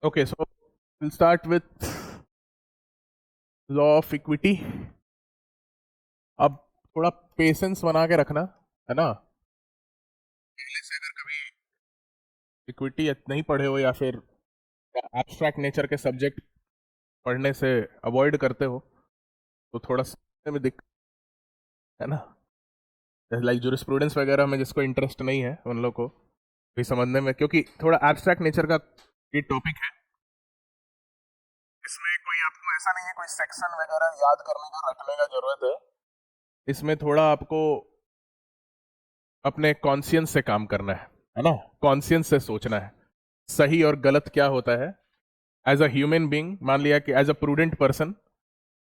Okay, so we'll start with law of equity. अब थोड़ा patience बना के रखना है ना। पहले से अगर कभी इक्विटी नहीं पढ़े हो या फिर एब्स्ट्रैक्ट नेचर के सब्जेक्ट पढ़ने से अवॉइड करते हो तो थोड़ा समझने में दिक्कत है ना। लाइक जूरिस्प्रूडेंस वगैरह में जिसको इंटरेस्ट नहीं है उन लोग को भी समझने में, क्योंकि थोड़ा एब्स्ट्रैक्ट नेचर का ये टॉपिक है। इसमें कोई आपको ऐसा नहीं है कोई सेक्शन वगैरह याद करने का रखने का जरूरत है। इसमें थोड़ा आपको अपने कॉन्शियंस से काम करना है ना। कॉन्शियंस से सोचना है सही और गलत क्या होता है। एज अ ह्यूमन बीइंग मान लिया कि एज अ प्रूडेंट पर्सन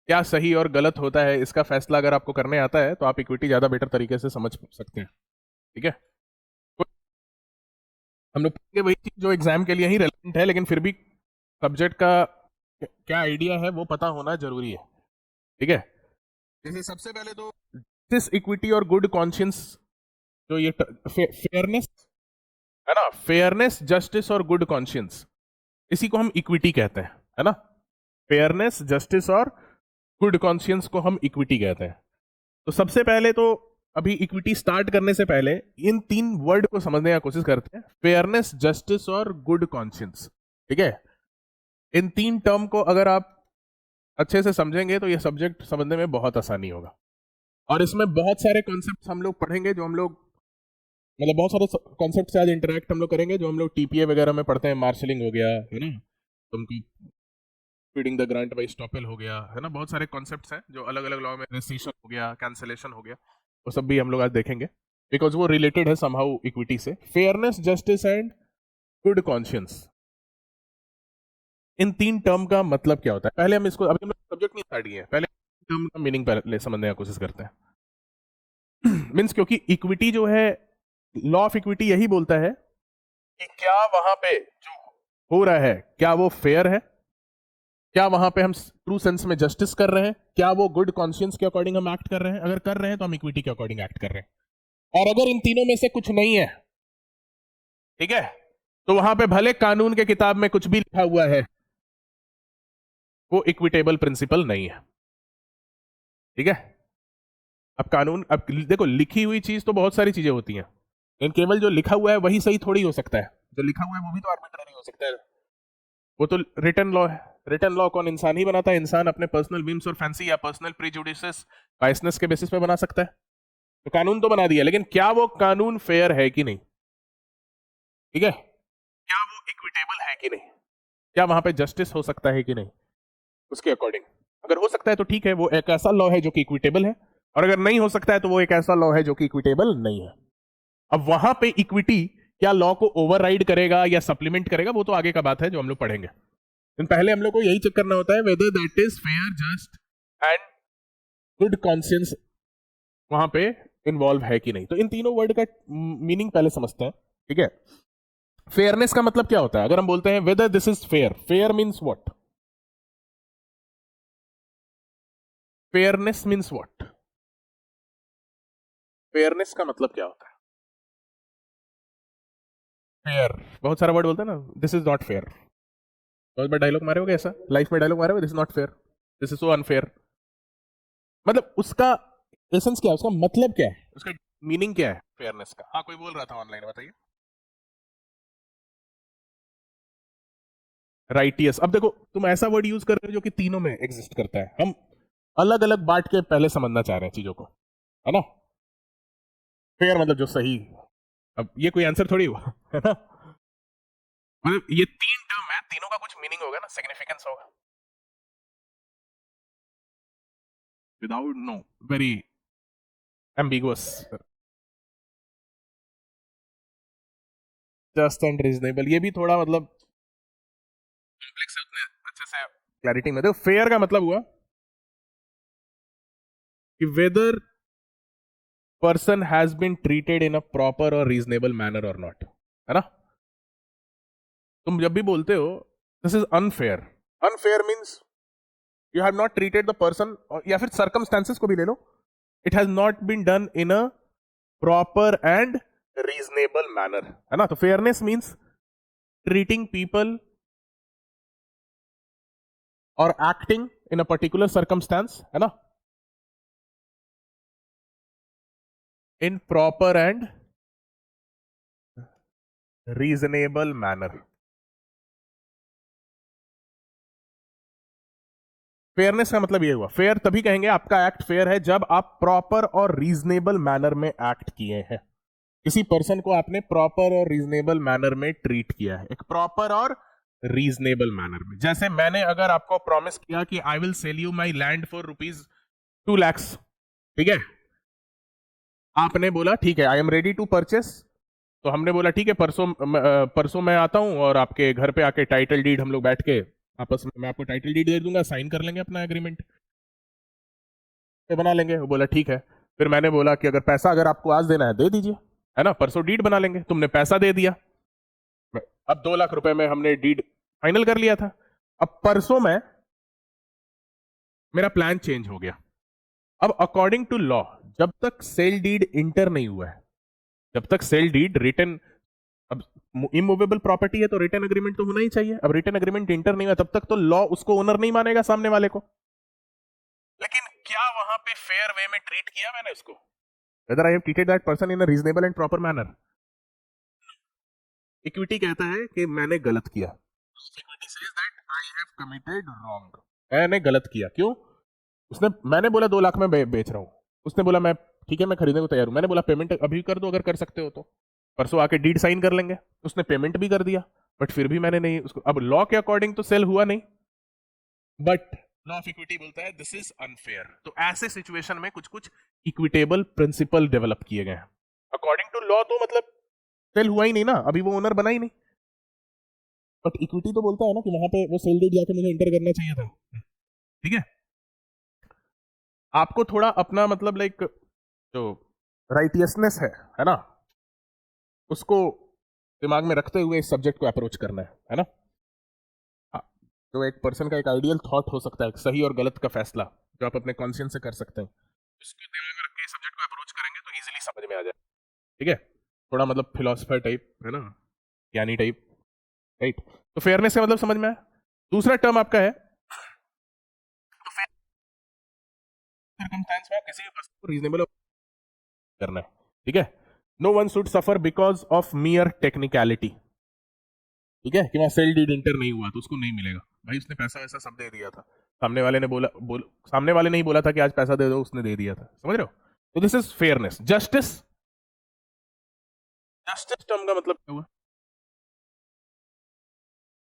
क्या सही और गलत होता है, इसका फैसला अगर आपको करने आता है तो आप इक्विटी ज्यादा बेटर तरीके से समझ सकते हैं। ठीक है, तो हम लोग पढ़ेंगे वही चीज जो एग्जाम के लिए ही रेलेवेंट है, लेकिन फिर भी सब्जेक्ट का क्या आइडिया है वो पता होना जरूरी है। ठीक है, जैसे सबसे पहले तो दिस इक्विटी और गुड कॉन्शियंस, जो ये फेयरनेस है ना, फेयरनेस जस्टिस और गुड कॉन्शियंस, इसी को हम इक्विटी कहते हैं, है ना। फेयरनेस जस्टिस और गुड कॉन्शियंस को हम इक्विटी कहते हैं। तो सबसे पहले तो अभी इक्विटी स्टार्ट करने से पहले इन तीन वर्ड को समझने की कोशिश करते हैं, फेयरनेस जस्टिस और गुड कॉन्शियंस। ठीक है, इन तीन टर्म को अगर आप अच्छे से समझेंगे तो ये सब्जेक्ट समझने में बहुत आसानी होगा। और इसमें बहुत सारे कॉन्सेप्ट हम लोग पढ़ेंगे जो हम लोग, मतलब बहुत सारे कॉन्सेप्ट से आज इंटरेक्ट हम लोग करेंगे जो हम लोग टीपीए वगैरह में पढ़ते हैं। मार्शलिंग हो गया है ना, तुमको feeding the grant by estoppel हो गया है ना। बहुत सारे कॉन्सेप्ट्स हैं जो अलग अलग लॉ में, रेसिशन हो गया, कैंसलेशन हो गया, वो सब भी हम लोग आज देखेंगे बिकॉज वो रिलेटेड है समहाउ इक्विटी से। Fairness justice and good conscience, इन तीन टर्म का मतलब क्या होता है पहले हम इसको, अभी हम सब्जेक्ट नहीं स्टार्ट किए हैं, पहले टर्म का मीनिंग पहले समझने की कोशिश करते हैं। मीन्स क्योंकि इक्विटी जो है, लॉ ऑफ इक्विटी यही बोलता है कि क्या वहां पे जो हो रहा है क्या वो फेयर है, क्या वहां पे हम ट्रू सेंस में जस्टिस कर रहे हैं, क्या वो गुड कॉन्शियंस के अकॉर्डिंग हम एक्ट कर रहे हैं। अगर कर रहे हैं तो हम इक्विटी के अकॉर्डिंग एक्ट कर रहे हैं। और अगर इन तीनों में से कुछ नहीं है, ठीक है, तो वहां पे भले कानून के किताब में कुछ भी लिखा हुआ है, वो इक्विटेबल प्रिंसिपल नहीं है। ठीक है, अब कानून, अब देखो लिखी हुई चीज तो बहुत सारी चीजें होती हैं, लेकिन केवल जो लिखा हुआ है वही सही थोड़ी हो सकता है। जो लिखा हुआ है वो भी तो आर्बिट्ररी हो सकता है। वो तो रिटन लॉ है। रिटन लॉ कौन, इंसान ही बनाता है। इंसान अपने पर्सनल विम्स और फैंसी या पर्सनल प्रीजुडिसेस, बायसनेस के बेसिस पे बना सकता है। तो कानून तो बना दिया, लेकिन क्या वो कानून फेयर है कि नहीं। ठीक है, क्या वो इक्विटेबल है कि नहीं, क्या वहां पे जस्टिस हो सकता है कि नहीं, उसके अकॉर्डिंग। अगर हो सकता है तो ठीक है, वो एक ऐसा लॉ है जो कि इक्विटेबल है। और अगर नहीं हो सकता है तो वो एक ऐसा लॉ है जो कि इक्विटेबल नहीं है। अब वहां पे इक्विटी क्या लॉ को ओवरराइड करेगा या सप्लीमेंट करेगा, वो तो आगे का बात है जो हम लोग पढ़ेंगे। लेकिन पहले हम लोग को यही चेक करना होता है whether that is fair, just and good conscience वहां पे इन्वॉल्व है कि नहीं। तो इन तीनों वर्ड का मीनिंग पहले समझते हैं। ठीक है, फेयरनेस का मतलब क्या होता है। अगर हम बोलते हैं whether this is fair, fair means what, fairness means what, fairness का मतलब क्या होता है। फेयर, बहुत सारा वर्ड बोलते हैं ना, दिस इज नॉट फेयर। बहुत बार डायलॉग मारे होगे ऐसा, लाइफ में डायलॉग मारे होगे, this is not fair, this is so unfair. मतलब उसका एसेंस क्या है, उसका मतलब क्या है, उसका मीनिंग क्या है फेयरनेस का। हाँ, कोई बोल रहा था ऑनलाइन, बताइए। राइटियस, अब देखो तुम ऐसा वर्ड यूज कर रहे हो जो कि तीनों में एग्जिस्ट करता है। हम अलग अलग बांट के पहले समझना चाह रहे हैं चीजों को, है ना। फेयर मतलब जो सही, अब ये कोई आंसर थोड़ी हुआ है ना। मतलब ये तीन टर्म है, तीनों का कुछ मीनिंग होगा ना, सिग्निफिकेंस होगा। Without, no, very ambiguous, just and reasonable, ये भी थोड़ा मतलब कॉम्प्लेक्स है, उतने अच्छे से क्लैरिटी में। देखो फेयर का मतलब हुआ कि whether person has been treated in a proper और रीजनेबल मैनर और नॉट, है ना। तुम जब भी बोलते हो this is unfair, unfair means you have not treated the person, या फिर सर्कमस्टांसेस को भी ले लो, it has not been done in a proper and reasonable manner, है ना। तो फेयरनेस मीन्स ट्रीटिंग पीपल और acting in a particular circumstance, है ना, in proper and reasonable manner. Fairness का मतलब ये हुआ, फेयर तभी कहेंगे आपका एक्ट फेयर है जब आप प्रॉपर और रीजनेबल मैनर में एक्ट किए हैं। किसी पर्सन को आपने प्रॉपर और रीजनेबल मैनर में ट्रीट किया है, एक प्रॉपर और रीजनेबल मैनर में। जैसे मैंने अगर आपको प्रॉमिस किया कि I will sell you my land for ₹2 lakh, ठीक है, आपने बोला ठीक है I am ready to purchase, तो हमने बोला ठीक है परसों मैं आता हूं और आपके घर पे आके टाइटल डीड हम लोग बैठ के आपस में, मैं आपको टाइटल डीड दे दूंगा, साइन कर लेंगे अपना एग्रीमेंट बना लेंगे। वो बोला ठीक है। फिर मैंने बोला कि अगर पैसा अगर आपको आज देना है दे दीजिए, है ना, परसों डीड बना लेंगे। तुमने पैसा दे दिया, अब 2 लाख रुपए में हमने डीड फाइनल कर लिया था। अब परसों में मेरा प्लान चेंज हो गया। अब अकॉर्डिंग टू लॉ जब तक सेल डीड इंटर नहीं हुआ है, जब तक सेल डीड रिटन, अब इमूवेबल प्रॉपर्टी है तो रिटन एग्रीमेंट तो होना ही चाहिए। अब रिटन एग्रीमेंट इंटर नहीं हुआ तब तक तो लॉ उसको ओनर नहीं मानेगा सामने वाले को। लेकिन क्या वहां पे फेयर वे में ट्रीट किया मैंने उसको? Whether I have treated that person in a reasonable and proper manner? Equity कहता है कि मैंने गलत किया। Equity says that I have committed wrong, मैंने गलत किया। क्यों? उसने, मैंने बोला 2 लाख में बेच रहा हूं, उसने बोला मैं ठीक है मैं खरीदने को तैयार हूं। मैंने बोला पेमेंट अभी कर दो अगर कर सकते हो तो, परसों आके डीड साइन कर लेंगे। उसने पेमेंट भी कर दिया, बट फिर भी मैंने नहीं उसको, अब लॉ के अकॉर्डिंग तो सेल हुआ नहीं, बट लॉ ऑफ इक्विटी बोलता है दिस इज अनफेयर। तो ऐसे सिचुएशन में कुछ कुछ इक्विटेबल प्रिंसिपल डेवलप किए गए हैं। अकॉर्डिंग टू लॉ तो मतलब सेल हुआ ही नहीं ना, अभी वो ओनर बना ही नहीं, बट इक्विटी तो बोलता है ना कि वहां पे वो सेल डीड जाके मुझे एंटर करना चाहिए था। ठीक है, आपको थोड़ा अपना मतलब लाइक जो राइटियसनेस है ना, उसको दिमाग में रखते हुए इस सब्जेक्ट को अप्रोच करना है ना। हाँ, जो एक पर्सन का एक आइडियल थॉट हो सकता है, सही और गलत का फैसला जो आप अपने कॉन्शियंस से कर सकते हैं, उसको दिमाग में रख के सब्जेक्ट को अप्रोच करेंगे तो इजीली समझ में आ जाए। ठीक है, थोड़ा मतलब फिलोसफर टाइप है ना, ज्ञानी टाइप, राइट। तो फेयरनेस का मतलब समझ में आया। दूसरा टर्म आपका है सर्कमस्टेंस में किसी भी पर्सन को रीजनेबल करना है। ठीक है, no one should suffer because of mere technicality. ठीक है, कि वहां सेल डीड इंटर नहीं हुआ तो उसको नहीं मिलेगा। भाई उसने पैसा वैसा सब दे दिया था, सामने वाले ने सामने वाले नहीं बोला था कि आज पैसा दे दो, उसने दे दिया था, समझ रहे हो? तो this is fairness. Justice, justice term का मतलब क्या हुआ?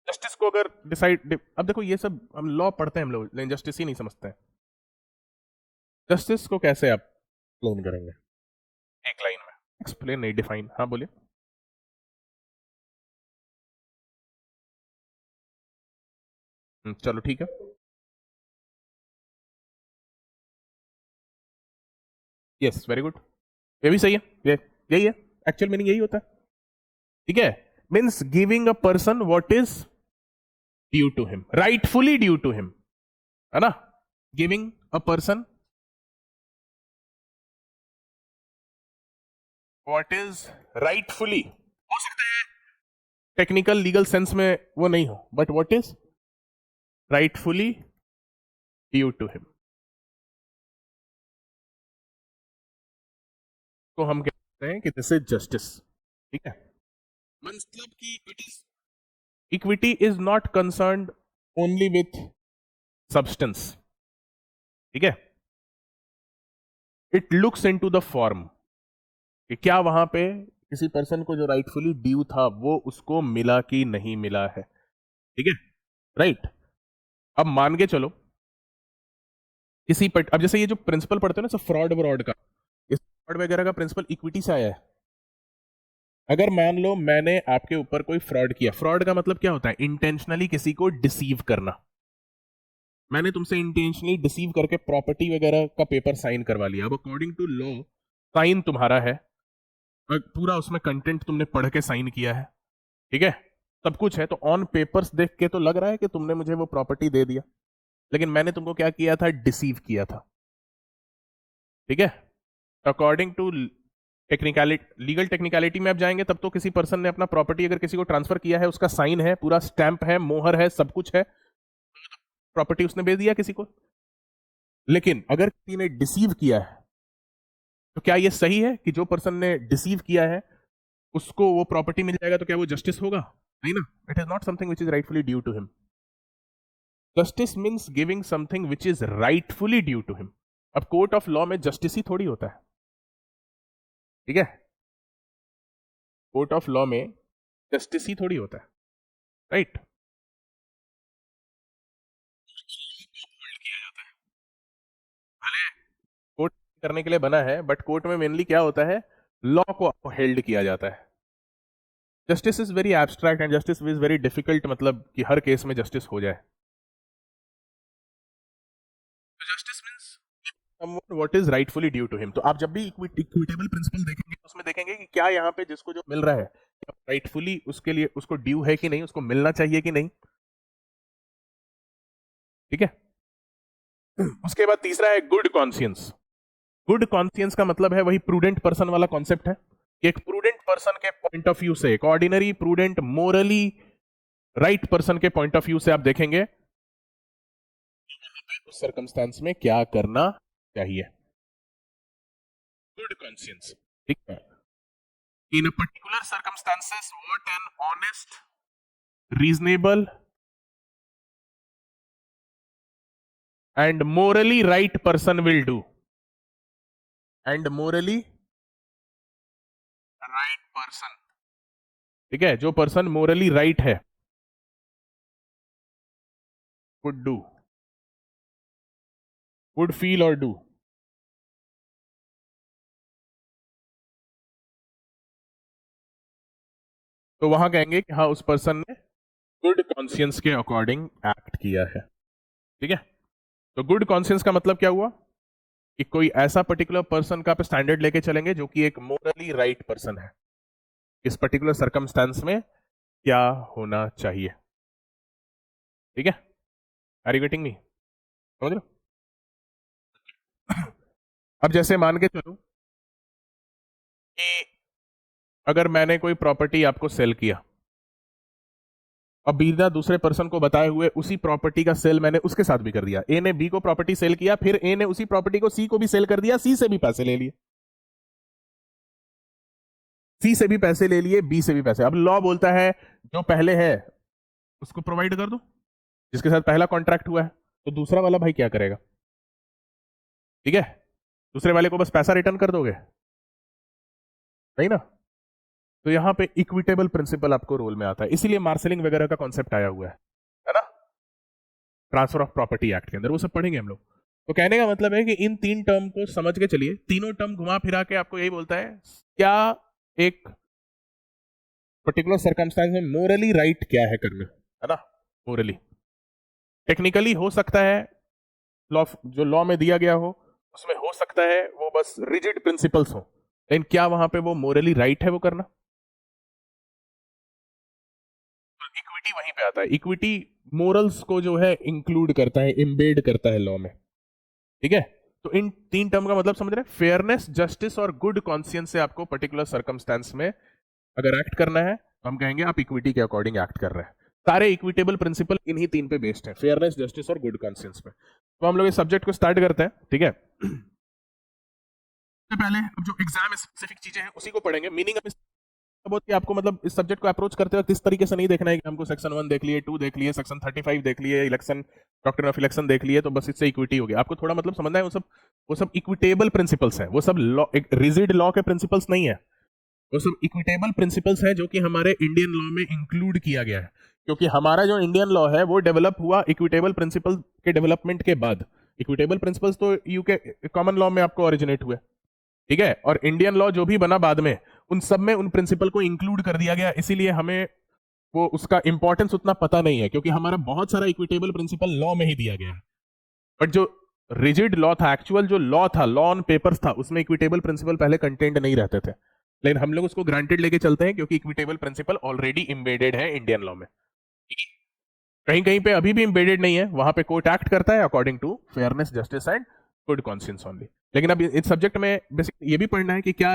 जस्टिस को अगर डिसाइड, अब देखो ये सब हम लॉ पढ़ते हैं हम लोग, लेकिन जस्टिस ही नहीं समझते हैं। जस्टिस को कैसे आप एक्सप्लेन करेंगे एक लाइन में? एक्सप्लेन नहीं, डिफाइन। हाँ बोलिए। चलो ठीक है, यस वेरी गुड, ये भी सही है, ये यही है, एक्चुअल मीनिंग यही होता है। ठीक है, means giving a person what is due to him, rightfully due to him, है ना, giving a person what is rightfully, हो सकता है टेक्निकल लीगल सेंस में वो नहीं हो, but what is rightfully due to him तो हम कहते हैं कि दिस इज जस्टिस। ठीक है, मतलब कि equity is not concerned only with substance. ठीक है, it looks into the form, कि क्या वहां पे किसी पर्सन को जो राइटफुली ड्यू था वो उसको मिला कि नहीं मिला है। ठीक है, राइट। अब मान के चलो अब जैसे ये जो प्रिंसिपल पढ़ते हैं ना सब फ्रॉड व्रॉड का, इस फ्रॉड वगैरह का प्रिंसिपल इक्विटी से आया है। अगर मान लो मैंने आपके ऊपर कोई फ्रॉड किया, फ्रॉड का मतलब क्या होता है? इंटेंशनली किसी को डिसीव करना। मैंने तुमसे इंटेंशनली डिसीव करके प्रॉपर्टी वगैरह का पेपर साइन करवा लिया। अब अकॉर्डिंग टू लॉ साइन तुम्हारा है और पूरा उसमें कंटेंट तुमने पढ़ के साइन किया है, ठीक है, सब कुछ है, तो ऑन पेपर्स देख के तो लग रहा है कि तुमने मुझे वो प्रॉपर्टी दे दिया, लेकिन मैंने तुमको क्या किया था? डिसीव किया था। ठीक है, according to technicality, legal technicality में आप जाएंगे तब तो किसी पर्सन ने अपना प्रॉपर्टी अगर किसी को ट्रांसफर किया है, उसका साइन है, पूरा स्टैंप है, मोहर है, सब कुछ है, प्रॉपर्टी उसने बेच दिया किसी को। लेकिन अगर किसी ने डिसीव किया है तो क्या ये सही है कि जो पर्सन ने डिसीव किया है उसको वो प्रॉपर्टी मिल जाएगा? तो क्या वो जस्टिस होगा? नहीं ना। It is not something which is rightfully due to him. Justice means giving something which is rightfully due to him. अब कोर्ट ऑफ लॉ में जस्टिस ही थोड़ी होता है, ठीक है? कोर्ट ऑफ लॉ में जस्टिस ही थोड़ी होता है, राइट? कोर्ट करने के लिए बना है, बट कोर्ट में मेनली क्या होता है, लॉ को हेल्ड किया जाता है। Justice is very abstract and justice is very difficult, मतलब कि हर केस में जस्टिस हो जाए। Justice means someone what is rightfully due to him। तो आप जब भी इक्विटेबल प्रिंसिपल देखेंगे तो उसमें देखेंगे कि क्या यहाँ पे जिसको जो मिल रहा है राइटफुली उसके लिए उसको ड्यू है कि नहीं, उसको मिलना चाहिए कि नहीं, ठीक है? उसके बाद तीसरा है गुड कॉन्शियंस। गुड कॉन्शियंस का मतलब है वही प्रूडेंट पर्सन वाला कॉन्सेप्ट है कि एक प्रूडेंट पर्सन के पॉइंट ऑफ व्यू से, एक ordinary prudent Morli right person के पॉइंट ऑफ व्यू से आप देखेंगे उस सर्कमस्टेंस में क्या करना चाहिए। गुड कॉन्शियंस, ठीक है? In a particular circumstances what an honest, reasonable and morally right person will do. And morally right person, ठीक है, जो पर्सन मोरली राइट है वुड डू, वुड फील और डू। तो वहां कहेंगे कि हाँ उस पर्सन ने गुड कॉन्शियंस के अकॉर्डिंग एक्ट किया है, ठीक है? तो गुड कॉन्शियंस का मतलब क्या हुआ कि कोई ऐसा पर्टिकुलर पर्सन का आप स्टैंडर्ड लेके चलेंगे जो कि एक मोरली राइट पर्सन है, इस पर्टिकुलर सर्कमस्टेंस में क्या होना चाहिए, ठीक है? Are you getting me? समझ लो। अब जैसे मान के चलो कि अगर मैंने कोई प्रॉपर्टी आपको सेल किया और बिना दूसरे पर्सन को बताए हुए उसी प्रॉपर्टी का सेल मैंने उसके साथ भी कर दिया। ए ने बी को प्रॉपर्टी सेल किया, फिर ए ने उसी प्रॉपर्टी को सी को भी सेल कर दिया, सी से भी पैसे ले लिए, सी से भी पैसे ले लिए, बी से भी पैसे। अब लॉ बोलता है जो पहले है उसको प्रोवाइड कर दो, जिसके साथ पहला कॉन्ट्रैक्ट हुआ है। तो दूसरा वाला भाई क्या करेगा? ठीक है, दूसरे वाले को बस पैसा रिटर्न कर दोगे? नहीं ना। तो यहां पे इक्विटेबल प्रिंसिपल आपको रोल में आता है, इसीलिए मार्शलिंग वगैरह का कॉन्सेप्ट आया हुआ है ना, ट्रांसफर ऑफ प्रॉपर्टी एक्ट के अंदर, वो सब पढ़ेंगे हम लोग। तो कहने का मतलब है कि इन तीन टर्म को समझ के चलिए, तीनों टर्म घुमा फिरा के आपको यही बोलता है क्या एक पर्टिकुलर सर्कमस्टेंस में मोरली राइट क्या है करना, है ना? मोरली टेक्निकली हो सकता है लॉ, जो लॉ में दिया गया हो उसमें हो सकता है वो बस रिजिड प्रिंसिपल्स हो, लेकिन क्या वहां पे वो मोरली राइट है वो करना? तो इक्विटी वहीं पे आता है। इक्विटी मोरल्स को जो है इंक्लूड करता है, इम्बेड करता है लॉ में, ठीक है? तो इन तीन टर्म का मतलब समझ रहे हैं, फेयरनेस, जस्टिस और गुड कॉन्शियंस से आपको पर्टिकुलर सर्कमस्टेंस में अगर एक्ट करना है तो हम कहेंगे आप इक्विटी के अकॉर्डिंग एक्ट कर रहे हैं। सारे इक्विटेबल प्रिंसिपल इन्हीं तीन पे बेस्ड है, फेयरनेस, जस्टिस और गुड कॉन्शियंस पे। तो हम लोग इस सब्जेक्ट को स्टार्ट करते हैं, ठीक है? सबसे पहले अब जो एग्जाम स्पेसिफिक चीजें हैं उसी को पढ़ेंगे। मीनिंग अब बहुत कि आपको मतलब इस सब्जेक्ट को अप्रोच करते वक्त इस तरीके से नहीं देखना है कि हमको सेक्शन 1 देख लिए, 2 देख लिए, सेक्शन 35 देख लिए, इलेक्शन, डॉक्ट्रिन ऑफ इलेक्शन देख लिए, तो बस इससे इक्विटी हो गया। आपको थोड़ा मतलब समझना है वो सब इक्विटेबल प्रिंसिपल्स हैं, वो सब लॉ, एक रिजिड लॉ के प्रिंसिपल्स नहीं है, वो सब इक्विटेबल प्रिंसिपल्स हैं जो कि हमारे इंडियन लॉ में इंक्लूड किया गया है, क्योंकि हमारा जो इंडियन लॉ है वो डेवलप हुआ इक्विटेबल प्रिंसिपल के डेवलपमेंट के बाद। इक्विटेबल प्रिंसिपल्स तो यूके कॉमन लॉ में आपको ओरिजिनेट हुए, ठीक है? और इंडियन लॉ जो भी बना बाद में उन सब में उन प्रिंसिपल को इंक्लूड कर दिया गया, इसीलिए हमें वो उसका इंपॉर्टेंस उतना पता नहीं है, क्योंकि हमारा बहुत सारा इक्विटेबल प्रिंसिपल लॉ में ही दिया गया है। बट जो रिजिड लॉ था, एक्चुअल जो लॉ था, लॉ ऑन पेपर्स था, उसमें इक्विटेबल प्रिंसिपल पहले कंटेंट नहीं रहते थे, लेकिन हम लोग उसको ग्रांटेड लेके चलते हैं क्योंकि इक्विटेबल प्रिंसिपल ऑलरेडी इम्बेडेड है इंडियन लॉ में। कहीं कहीं पे अभी भी इम्बेडेड नहीं है, वहां पे कोर्ट एक्ट करता है according to fairness, justice and good conscience only. लेकिन अब इस सब्जेक्ट में बेसिक ये भी पढ़ना है कि क्या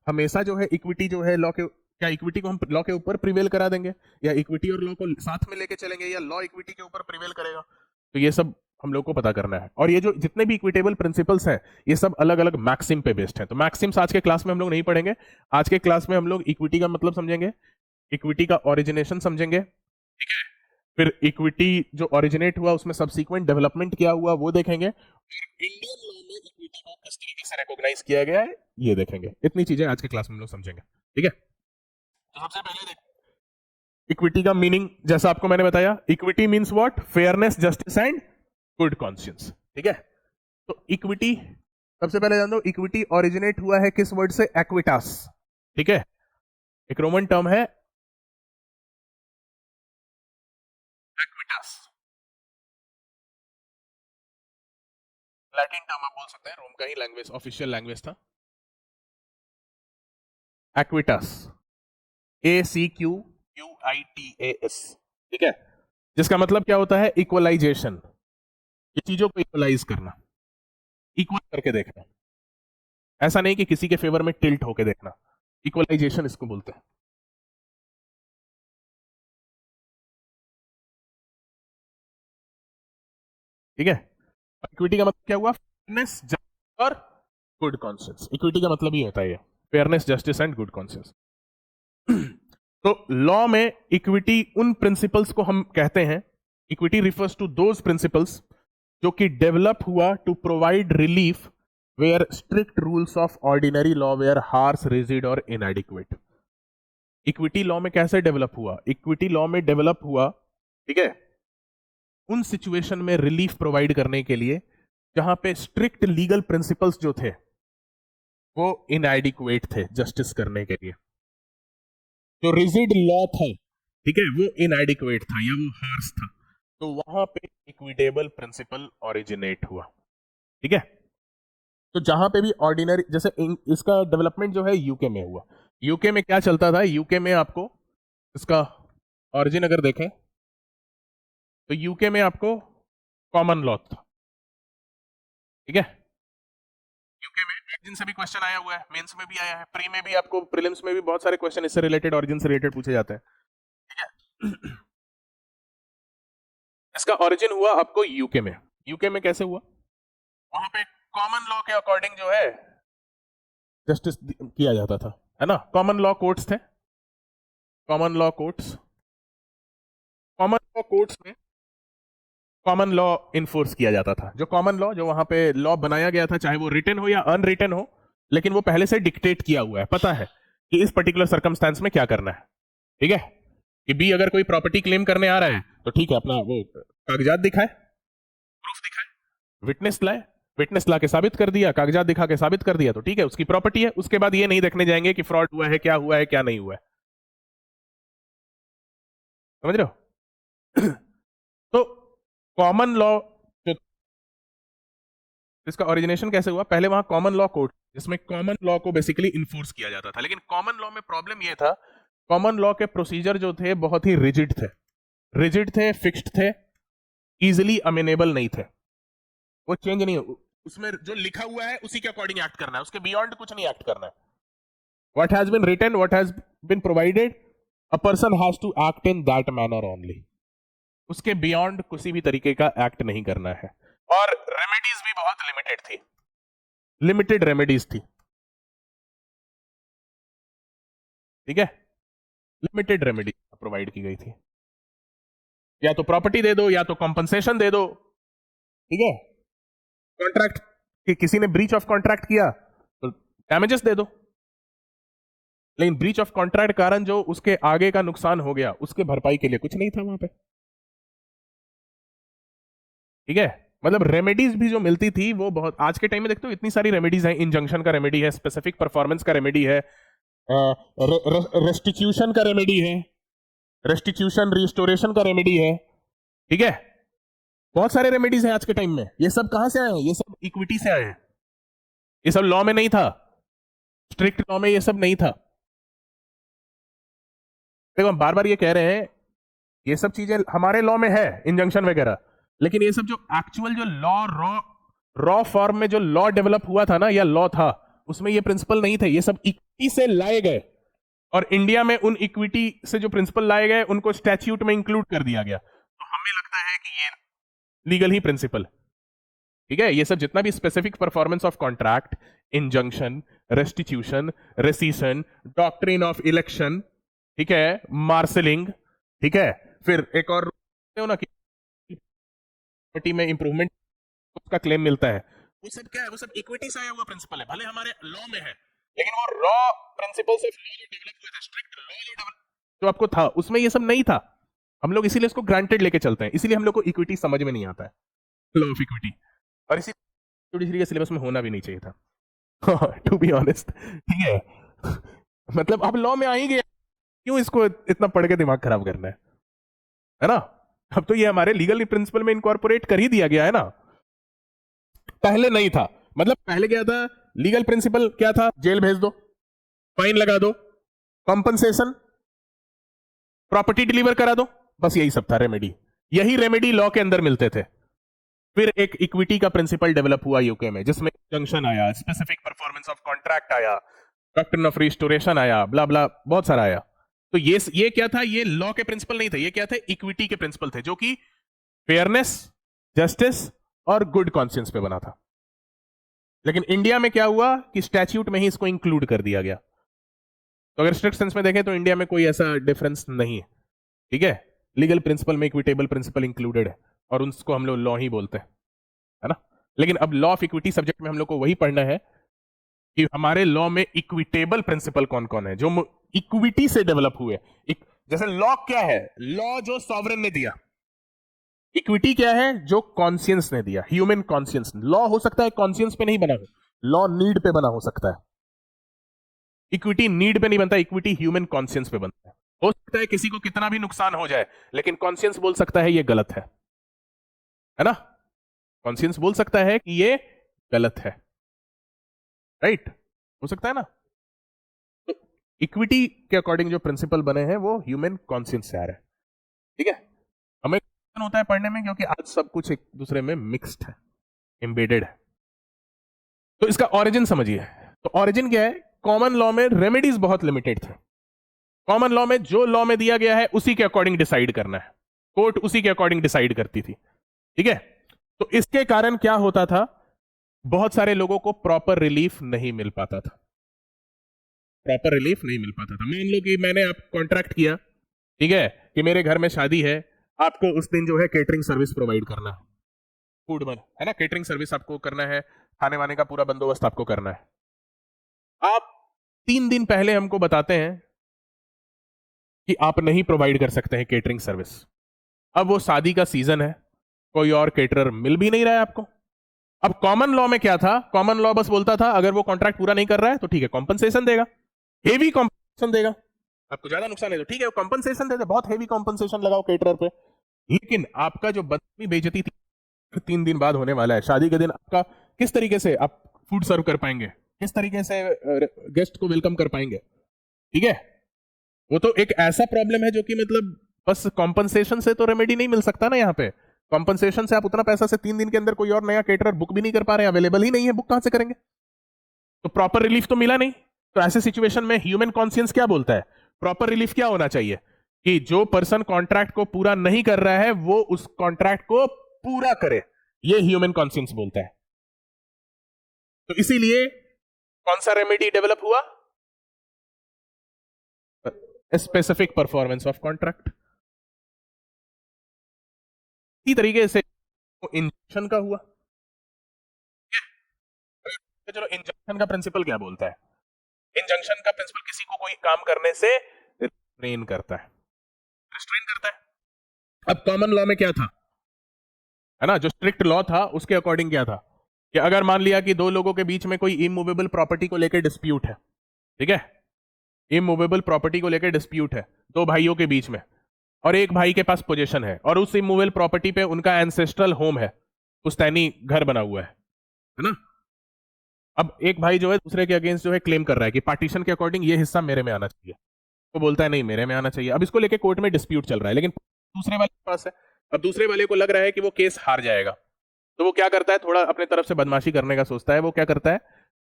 हमेशा जो है इक्विटी जो है लॉ के, क्या इक्विटी को हम लॉ के ऊपर प्रिवेल करा देंगे, या इक्विटी और लॉ को साथ में लेके चलेंगे, या लॉ इक्विटी के ऊपर प्रिवेल करेगा? तो ये सब हम लोग को पता करना है। और ये जो जितने भी इक्विटेबल प्रिंसिपल्स हैं ये सब अलग अलग मैक्सिम पे बेस्ड हैं। तो मैक्सिम्स आज के क्लास में हम लोग नहीं पढ़ेंगे। आज के क्लास में हम लोग इक्विटी का मतलब समझेंगे, इक्विटी का ओरिजिनेशन समझेंगे, ठीक है, फिर इक्विटी जो ओरिजिनेट हुआ उसमें सबसीक्वेंट डेवलपमेंट क्या हुआ वो देखेंगे, इंडियन लॉ में इक्विटी को किस तरीके से रिकॉग्नाइज किया गया है ये देखेंगे। इतनी चीजें आज के क्लास में हम लोग समझेंगे, ठीक है। तो सबसे पहले देख इक्विटी का मीनिंग, जैसा आपको मैंने बताया, equity means what, fairness, justice and good conscience, ठीक है। तो इक्विटी सबसे पहले जान दो, इक्विटी ओरिजिनेट हुआ है किस वर्ड से, एक्विटास, ठीक है, एक रोमन टर्म है एक्विटास, लैटिन टर्म आप बोल सकते हैं, रोम का ही लैंग्वेज, ऑफिशियल लैंग्वेज था एक्विटास, ACQUITAS, ठीक है, जिसका मतलब क्या होता है, इक्वलाइजेशन, ये चीजों को इक्वलाइज करना, इक्वल करके देखना, ऐसा नहीं कि किसी के फेवर में टिल्ट होके देखना, इक्वलाइजेशन इसको बोलते हैं, ठीक है। इक्विटी का मतलब क्या हुआ, फेयरनेस और गुड कॉन्शियंस, इक्विटी का मतलब ये होता है, fairness, justice and good conscience. तो लॉ में इक्विटी उन प्रिंसिपल्स को हम कहते हैं, equity refers to those principles जो कि डेवलप हुआ to provide relief where strict rules of ordinary law where harsh, rigid और इनएडिक्वेट। इक्विटी लॉ में कैसे डेवलप हुआ, इक्विटी लॉ में डेवलप हुआ, ठीक है, उन सिचुएशन में रिलीफ प्रोवाइड करने के लिए जहां पे स्ट्रिक्ट लीगल प्रिंसिपल्स जो थे वो इनएडिक्वेट थे जस्टिस करने के लिए, जो रिजिड लॉ था, ठीक है, वो इनएडिक्वेट था या वो हार्श था, तो वहां पे इक्विटेबल प्रिंसिपल ओरिजिनेट हुआ, ठीक है। तो जहां पे भी ऑर्डिनरी, जैसे इसका डेवलपमेंट जो है यूके में हुआ, यूके में क्या चलता था, यूके में आपको इसका ओरिजिन अगर देखें तो यूके में आपको कॉमन लॉ था, ठीक है, यूके में ओरिजिन से भी क्वेश्चन आया हुआ है, मेंस में भी आया है, प्री में भी, आपको प्रीलिम्स में भी बहुत सारे क्वेश्चन इससे रिलेटेड, ओरिजिन से रिलेटेड पूछे जाते हैं, ठीक है। इसका ओरिजिन हुआ आपको यूके में, यूके में कैसे हुआ, वहां पे कॉमन लॉ के अकॉर्डिंग जो है जस्टिस किया जाता था, है ना, कॉमन लॉ कोर्ट्स थे, common law courts, common law courts में कॉमन लॉ इन्फोर्स किया जाता था, जो कॉमन लॉ जो वहां पे लॉ बनाया गया था, चाहे वो रिटन हो या अनरिटन हो, लेकिन वो पहले से डिक्टेट किया हुआ है, पता है कि इस पर्टिकुलर सर्कमस्टेंस में क्या करना है, ठीक है, कि बी अगर कोई प्रॉपर्टी क्लेम करने आ रहा है तो ठीक है, अपना वो कागजात दिखाए, प्रूफ दिखाए, विटनेस लाए, विटनेस ला के साबित कर दिया, कागजात दिखा के साबित कर दिया, तो ठीक है, उसकी प्रॉपर्टी है। उसके बाद ये नहीं देखने जाएंगे कि फ्रॉड हुआ है, क्या हुआ है, क्या नहीं हुआ है, समझ रहे हो। तो कॉमन लॉ इसका ओरिजिनेशन कैसे हुआ, पहले वहां कॉमन लॉ कोर्ट जिसमें कॉमन लॉ को बेसिकली इन्फोर्स किया जाता था, लेकिन कॉमन लॉ में प्रॉब्लम यह था, कॉमन लॉ के प्रोसीजर जो थे बहुत ही रिजिड थे, रिजिड थे, फिक्स्ड थे, इजिली अमेनेबल नहीं थे, वो चेंज नहीं, उसमें जो लिखा हुआ है उसी के अकॉर्डिंग एक्ट करना है, उसके बियॉन्ड कुछ नहीं एक्ट करना है, what has been written, what has been provided, a person has to act in that manner only, उसके बियॉन्ड किसी भी तरीके का एक्ट नहीं करना है। और रेमेडीज भी बहुत लिमिटेड थी, लिमिटेड रेमेडीज थी, ठीक है, लिमिटेड रेमेडी प्रोवाइड की गई थी, या तो प्रॉपर्टी दे दो या तो कॉम्पनसेशन दे दो, ठीक है, कॉन्ट्रैक्ट कि किसी ने ब्रीच ऑफ कॉन्ट्रैक्ट किया तो डैमेजेस दे दो, लेकिन ब्रीच ऑफ कॉन्ट्रैक्ट कारण जो उसके आगे का नुकसान हो गया उसके भरपाई के लिए कुछ नहीं था वहां पे, ठीक है। मतलब रेमेडीज भी जो मिलती थी वो बहुत, आज के टाइम में देखते हो इतनी सारी रेमेडीज हैं, इंजंक्शन का रेमेडी है, स्पेसिफिक परफॉर्मेंस का रेमेडी है, रेस्टिट्यूशन का रेमेडी है, रेस्टिट्यूशन रिस्टोरेशन का रेमेडी है, ठीक है, बहुत सारे रेमेडीज हैं आज के टाइम में। ये सब कहां से आए हैं, ये सब इक्विटी से आए हैं, ये सब लॉ में नहीं था, स्ट्रिक्ट लॉ में ये सब नहीं था। देखो हम बार बार ये कह रहे हैं ये सब चीजें हमारे लॉ में है, इंजंक्शन वगैरह, लेकिन ये सब जो एक्चुअल जो लॉ रॉ फॉर्म में जो लॉ डेवलप हुआ था ना, या लॉ था, उसमें ये प्रिंसिपल नहीं थे, ये सब इक्विटी से लाए गए, और इंडिया में उन इक्विटी से जो प्रिंसिपल लाए गए उनको स्टैच्यूट में इंक्लूड कर दिया गया। तो हमें लगता है कि ये लीगल ही प्रिंसिपल। ठीक है, ये सब जितना भी specific performance of contract, injunction, restitution, rescission, doctrine of election, ठीक है, मार्शलिंग, ठीक है, फिर एक और हो ना कि प्रॉपर्टी में इंप्रूवमेंट उसका क्लेम मिलता है, वो सब क्या है, वो सब इक्विटी से आया हुआ प्रिंसिपल है, भले हमारे लॉ में है, लेकिन वो रॉ प्रिंसिपल्स ऑफ लॉ जो डेवलप हुए थे, स्ट्रिक्ट लॉ जो डेवलप जो आपको था, उसमें ये सब नहीं था। हम लोग इसीलिए इसको ग्रांटेड लेके चलते हैं, इसीलिए हम लोग को इक्विटी समझ में नहीं आता है, लॉ ऑफ इक्विटी, और इसी जुडिशरी के सिलेबस में होना भी नहीं चाहिए था, टू बी ऑनेस्ट। ठीक है, मतलब अब लॉ में आ ही गया, क्यों इसको इतना पढ़ के दिमाग खराब करना है ना? अब तो ये हमारे लीगल प्रिंसिपल में इनकॉर्पोरेट कर ही दिया गया है ना, पहले नहीं था। मतलब पहले क्या था, लीगल प्रिंसिपल क्या था, जेल भेज दो, फाइन लगा दो, कॉम्पनसेशन, प्रॉपर्टी डिलीवर करा दो, बस यही सब था रेमेडी, यही रेमेडी लॉ के अंदर मिलते थे। फिर एक इक्विटी का प्रिंसिपल डेवलप हुआ यूके में, जिसमें जंक्शन आया, स्पेसिफिक परफॉर्मेंस ऑफ कॉन्ट्रैक्ट आया, डॉक्ट्रिन ऑफ रिस्टोरेशन आया, ब्ला ब्ला बहुत सारा आया। तो ये क्या था, ये लॉ के प्रिंसिपल नहीं थे, ये क्या थे, इक्विटी के प्रिंसिपल थे, जो कि फेयरनेस, जस्टिस और गुड कॉन्शियंस पे बना था। लेकिन इंडिया में क्या हुआ कि स्टैच्यूट में ही इसको इंक्लूड कर दिया गया। तो अगर स्ट्रिक्ट सेंस में देखें तो इंडिया में कोई ऐसा डिफरेंस नहीं है, ठीक है, लीगल प्रिंसिपल में इक्विटेबल प्रिंसिपल इंक्लूडेड है, और उसको हम लोग लॉ ही बोलते हैं, है ना। लेकिन अब लॉ ऑफ इक्विटी सब्जेक्ट में हम लोग को वही पढ़ना है कि हमारे लॉ में इक्विटेबल प्रिंसिपल कौन कौन है, जो इक्विटी से डेवलप हुए। जैसे लॉ क्या है, लॉ जो सॉवरेन ने दिया, इक्विटी क्या है, जो कॉन्शियंस ने दिया, ह्यूमन कॉन्शियंस। लॉ हो सकता है कॉन्शियंस पे नहीं बना हो, लॉ नीड पे बना हो सकता है, इक्विटी नीड पे नहीं बनता, इक्विटी ह्यूमन कॉन्शियंस पे बनता है। हो सकता है किसी को कितना भी नुकसान हो जाए, लेकिन कॉन्शियंस बोल सकता है ये गलत है ना, कॉन्शियंस बोल सकता है कि ये गलत है, राइट, हो सकता है ना। तो इक्विटी के अकॉर्डिंग जो प्रिंसिपल बने हैं वो ह्यूमन कॉन्शियंस से आ रहे हैं, ठीक है। हमें होता है पढ़ने में, क्योंकि आज सब कुछ एक दूसरे में मिक्स्ड है, एम्बेडेड है। तो इसका ऑरिजिन समझिए। तो ऑरिजिन क्या है, कॉमन लॉ में रेमेडीज बहुत लिमिटेड थे। कॉमन लॉ में जो लॉ में दिया गया है उसी के अकॉर्डिंग डिसाइड करना है, कोर्ट उसी के अकॉर्डिंग डिसाइड करती थी, ठीक है। तो इसके कारण क्या होता था, बहुत सारे लोगों को प्रॉपर रिलीफ नहीं मिल पाता था, प्रॉपर रिलीफ नहीं मिल पाता था। मान लो कि मैंने आप कॉन्ट्रैक्ट किया, ठीक है, कि मेरे घर में शादी है, आपको उस दिन जो है केटरिंग सर्विस प्रोवाइड करना है, फूड बन है ना, केटरिंग सर्विस आपको करना है, खाने वाने का पूरा बंदोबस्त आपको करना है। आप 3 दिन पहले हमको बताते हैं कि आप नहीं प्रोवाइड कर सकते हैं केटरिंग सर्विस। अब वो शादी का सीजन है, कोई और केटरर मिल भी नहीं रहा है आपको। अब कॉमन लॉ में क्या था, कॉमन लॉ बस बोलता था अगर वो कॉन्ट्रैक्ट पूरा नहीं कर रहा है तो ठीक है कॉम्पनसेशन देगा, हेवी कॉम्पनसेशन देगा, आपको ज्यादा नुकसान है तो ठीक है कॉम्पनसेशन दे दे, बहुत हेवी कॉम्पनसेशन लगाओ केटरर पे। लेकिन आपका जो बदतमीजी बेइज्जती 3 दिन बाद होने वाला है, शादी के दिन आपका किस तरीके से आप फूड सर्व कर पाएंगे, किस तरीके से गेस्ट को वेलकम कर पाएंगे, ठीक है। वो तो एक ऐसा प्रॉब्लम है जो कि मतलब बस कॉम्पनसेशन से तो रेमेडी नहीं मिल सकता ना। यहाँ पे कॉम्पनसेशन से आप उतना पैसा से 3 दिन के अंदर कोई और नया केटरर बुक भी नहीं कर पा रहे हैं, अवेलेबल ही नहीं है, बुक कहां से करेंगे। तो प्रॉपर रिलीफ तो मिला नहीं। तो ऐसे सिचुएशन में ह्यूमन कॉन्शियंस क्या बोलता है, प्रॉपर रिलीफ क्या होना चाहिए कि जो पर्सन कॉन्ट्रैक्ट को पूरा नहीं कर रहा है वो उस कॉन्ट्रैक्ट को पूरा करे, ये ह्यूमन कॉन्शियंस बोलता है। तो इसीलिए कौन सा रेमेडी डेवलप हुआ, स्पेसिफिक परफॉर्मेंस ऑफ कॉन्ट्रैक्ट। इसी तरीके से इंजंक्शन का हुआ। चलो इंजंक्शन का प्रिंसिपल क्या बोलता है, इंजंक्शन का प्रिंसिपल किसी को कोई काम करने से रिस्ट्रेन करता है, रिस्ट्रेन करता है। अब कॉमन लॉ में क्या था, है ना, जो स्ट्रिक्ट लॉ था उसके अकॉर्डिंग क्या था कि अगर मान लिया कि 2 लोगों के बीच में कोई इमूवेबल प्रॉपर्टी को लेकर डिस्प्यूट है, ठीक है, इमूवेबल प्रॉपर्टी को लेकर डिस्प्यूट है 2 भाइयों के बीच में, और एक भाई के पास पोजीशन है और उस इमूवेबल प्रॉपर्टी पे उनका एंसेस्ट्रल होम है, पुश्तैनी घर बना हुआ है ना। अब एक भाई जो है दूसरे के अगेंस्ट जो है क्लेम कर रहा है कि पार्टीशन के अकॉर्डिंग ये हिस्सा मेरे में आना चाहिए, वो बोलता है नहीं मेरे में आना चाहिए। अब इसको लेके कोर्ट में डिस्प्यूट चल रहा है, लेकिन दूसरे वाले के पास है। अब दूसरे वाले को लग रहा है कि वो केस हार जाएगा, तो वो क्या करता है, थोड़ा अपने तरफ से बदमाशी करने का सोचता है। वो क्या करता है,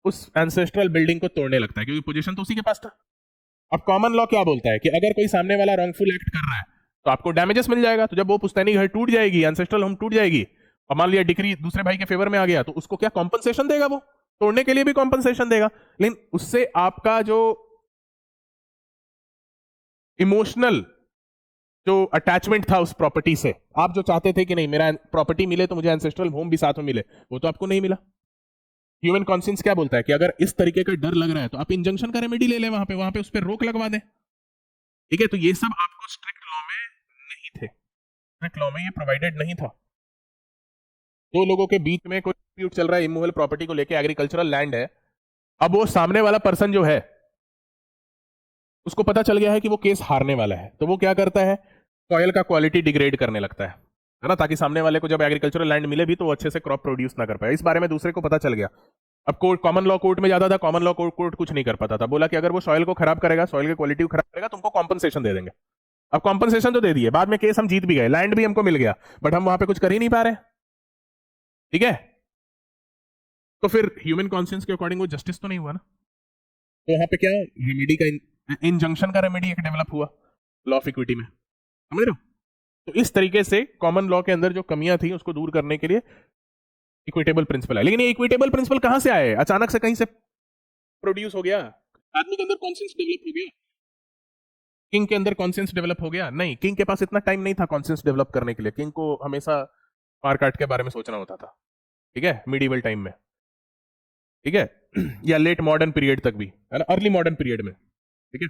उस एंसेस्ट्रल बिल्डिंग को तोड़ने लगता है, क्योंकि पोजीशन तो उसी के पास था। अब कॉमन लॉ क्या बोलता है कि अगर कोई सामने वाला रॉन्गफुल एक्ट कर रहा है तो आपको डैमेजेस मिल जाएगा। तो जब वो पुश्तैनी घर टूट जाएगी, एंसेस्ट्रल होम टूट जाएगी, और मान लिया डिक्री दूसरे भाई के फेवर में आ गया, तो उसको क्या कॉम्पनसेशन देगा? वो तोड़ने के लिए भी कॉम्पनसेशन देगा, लेकिन उससे आपका जो इमोशनल जो अटैचमेंट था उस प्रॉपर्टी से, आप जो चाहते थे कि नहीं मेरा प्रॉपर्टी मिले तो मुझे एंसेस्ट्रल होम भी साथ में मिले, वो तो आपको नहीं मिला। ह्यूमन कॉन्शियंस क्या बोलता है कि अगर इस तरीके का डर लग रहा है तो आप इंजंक्शन का रेमेडी ले लें, वहां पे उस पर रोक लगवा दें। ठीक है, तो ये सब आपको स्ट्रिक्ट लॉ में नहीं थे, स्ट्रिक्ट लॉ में ये प्रोवाइडेड नहीं था। दो लोगों के बीच में कोई डिस्प्यूट चल रहा है इमूवेबल प्रॉपर्टी को लेके, एग्रीकल्चरल लैंड है, अब वो सामने वाला पर्सन जो है उसको पता चल गया है कि वो केस हारने वाला है, तो वो क्या करता है, सॉइल का क्वालिटी डिग्रेड करने लगता है ना, ताकि सामने वाले को जब एग्रीकल्चरल लैंड मिले भी तो वो अच्छे से क्रॉप प्रोड्यूस ना कर पाए। इस बारे में दूसरे को पता चल गया। अब कोर्ट, कॉमन लॉ कोर्ट में जाता था, कॉमन लॉ कोर्ट कुछ नहीं कर पाता था, बोला कि अगर वो सॉइल को खराब करेगा, सॉइल की क्वालिटी को खराब करेगा, तुमको कॉम्पनसेशन दे देंगे। अब कॉम्पनसेशन तो दे दिए, बाद में केस हम जीत भी गए, लैंड भी हमको मिल गया, बट हम वहां पे कुछ कर ही नहीं पा रहे। ठीक है, तो फिर ह्यूमन कॉन्शियंस के अकॉर्डिंग वो जस्टिस तो नहीं हुआ ना। तो यहाँ पे क्या रेमेडी का, इंजंक्शन का रेमेडी एक डेवलप हुआ लॉ ऑफ इक्विटी में, समझ रहे हो? तो इस तरीके से कॉमन लॉ के अंदर जो कमियां थी उसको दूर करने के लिए इक्विटेबल प्रिंसिपल है। लेकिन ये इक्विटेबल प्रिंसिपल कहां से आए? अचानक से कहीं से प्रोड्यूस हो गया? आदमी के अंदर कॉन्शियंस डेवलप हो गया? किंग के अंदर कॉन्शियंस डेवलप हो गया? नहीं, किंग के पास इतना टाइम नहीं था कॉन्शियंस डेवलप करने के लिए। किंग को हमेशा मार काट के बारे में सोचना होता था, ठीक है, मिडीवल टाइम में, ठीक है, या लेट मॉडर्न पीरियड तक भी, है ना, अर्ली मॉडर्न पीरियड में, ठीक है।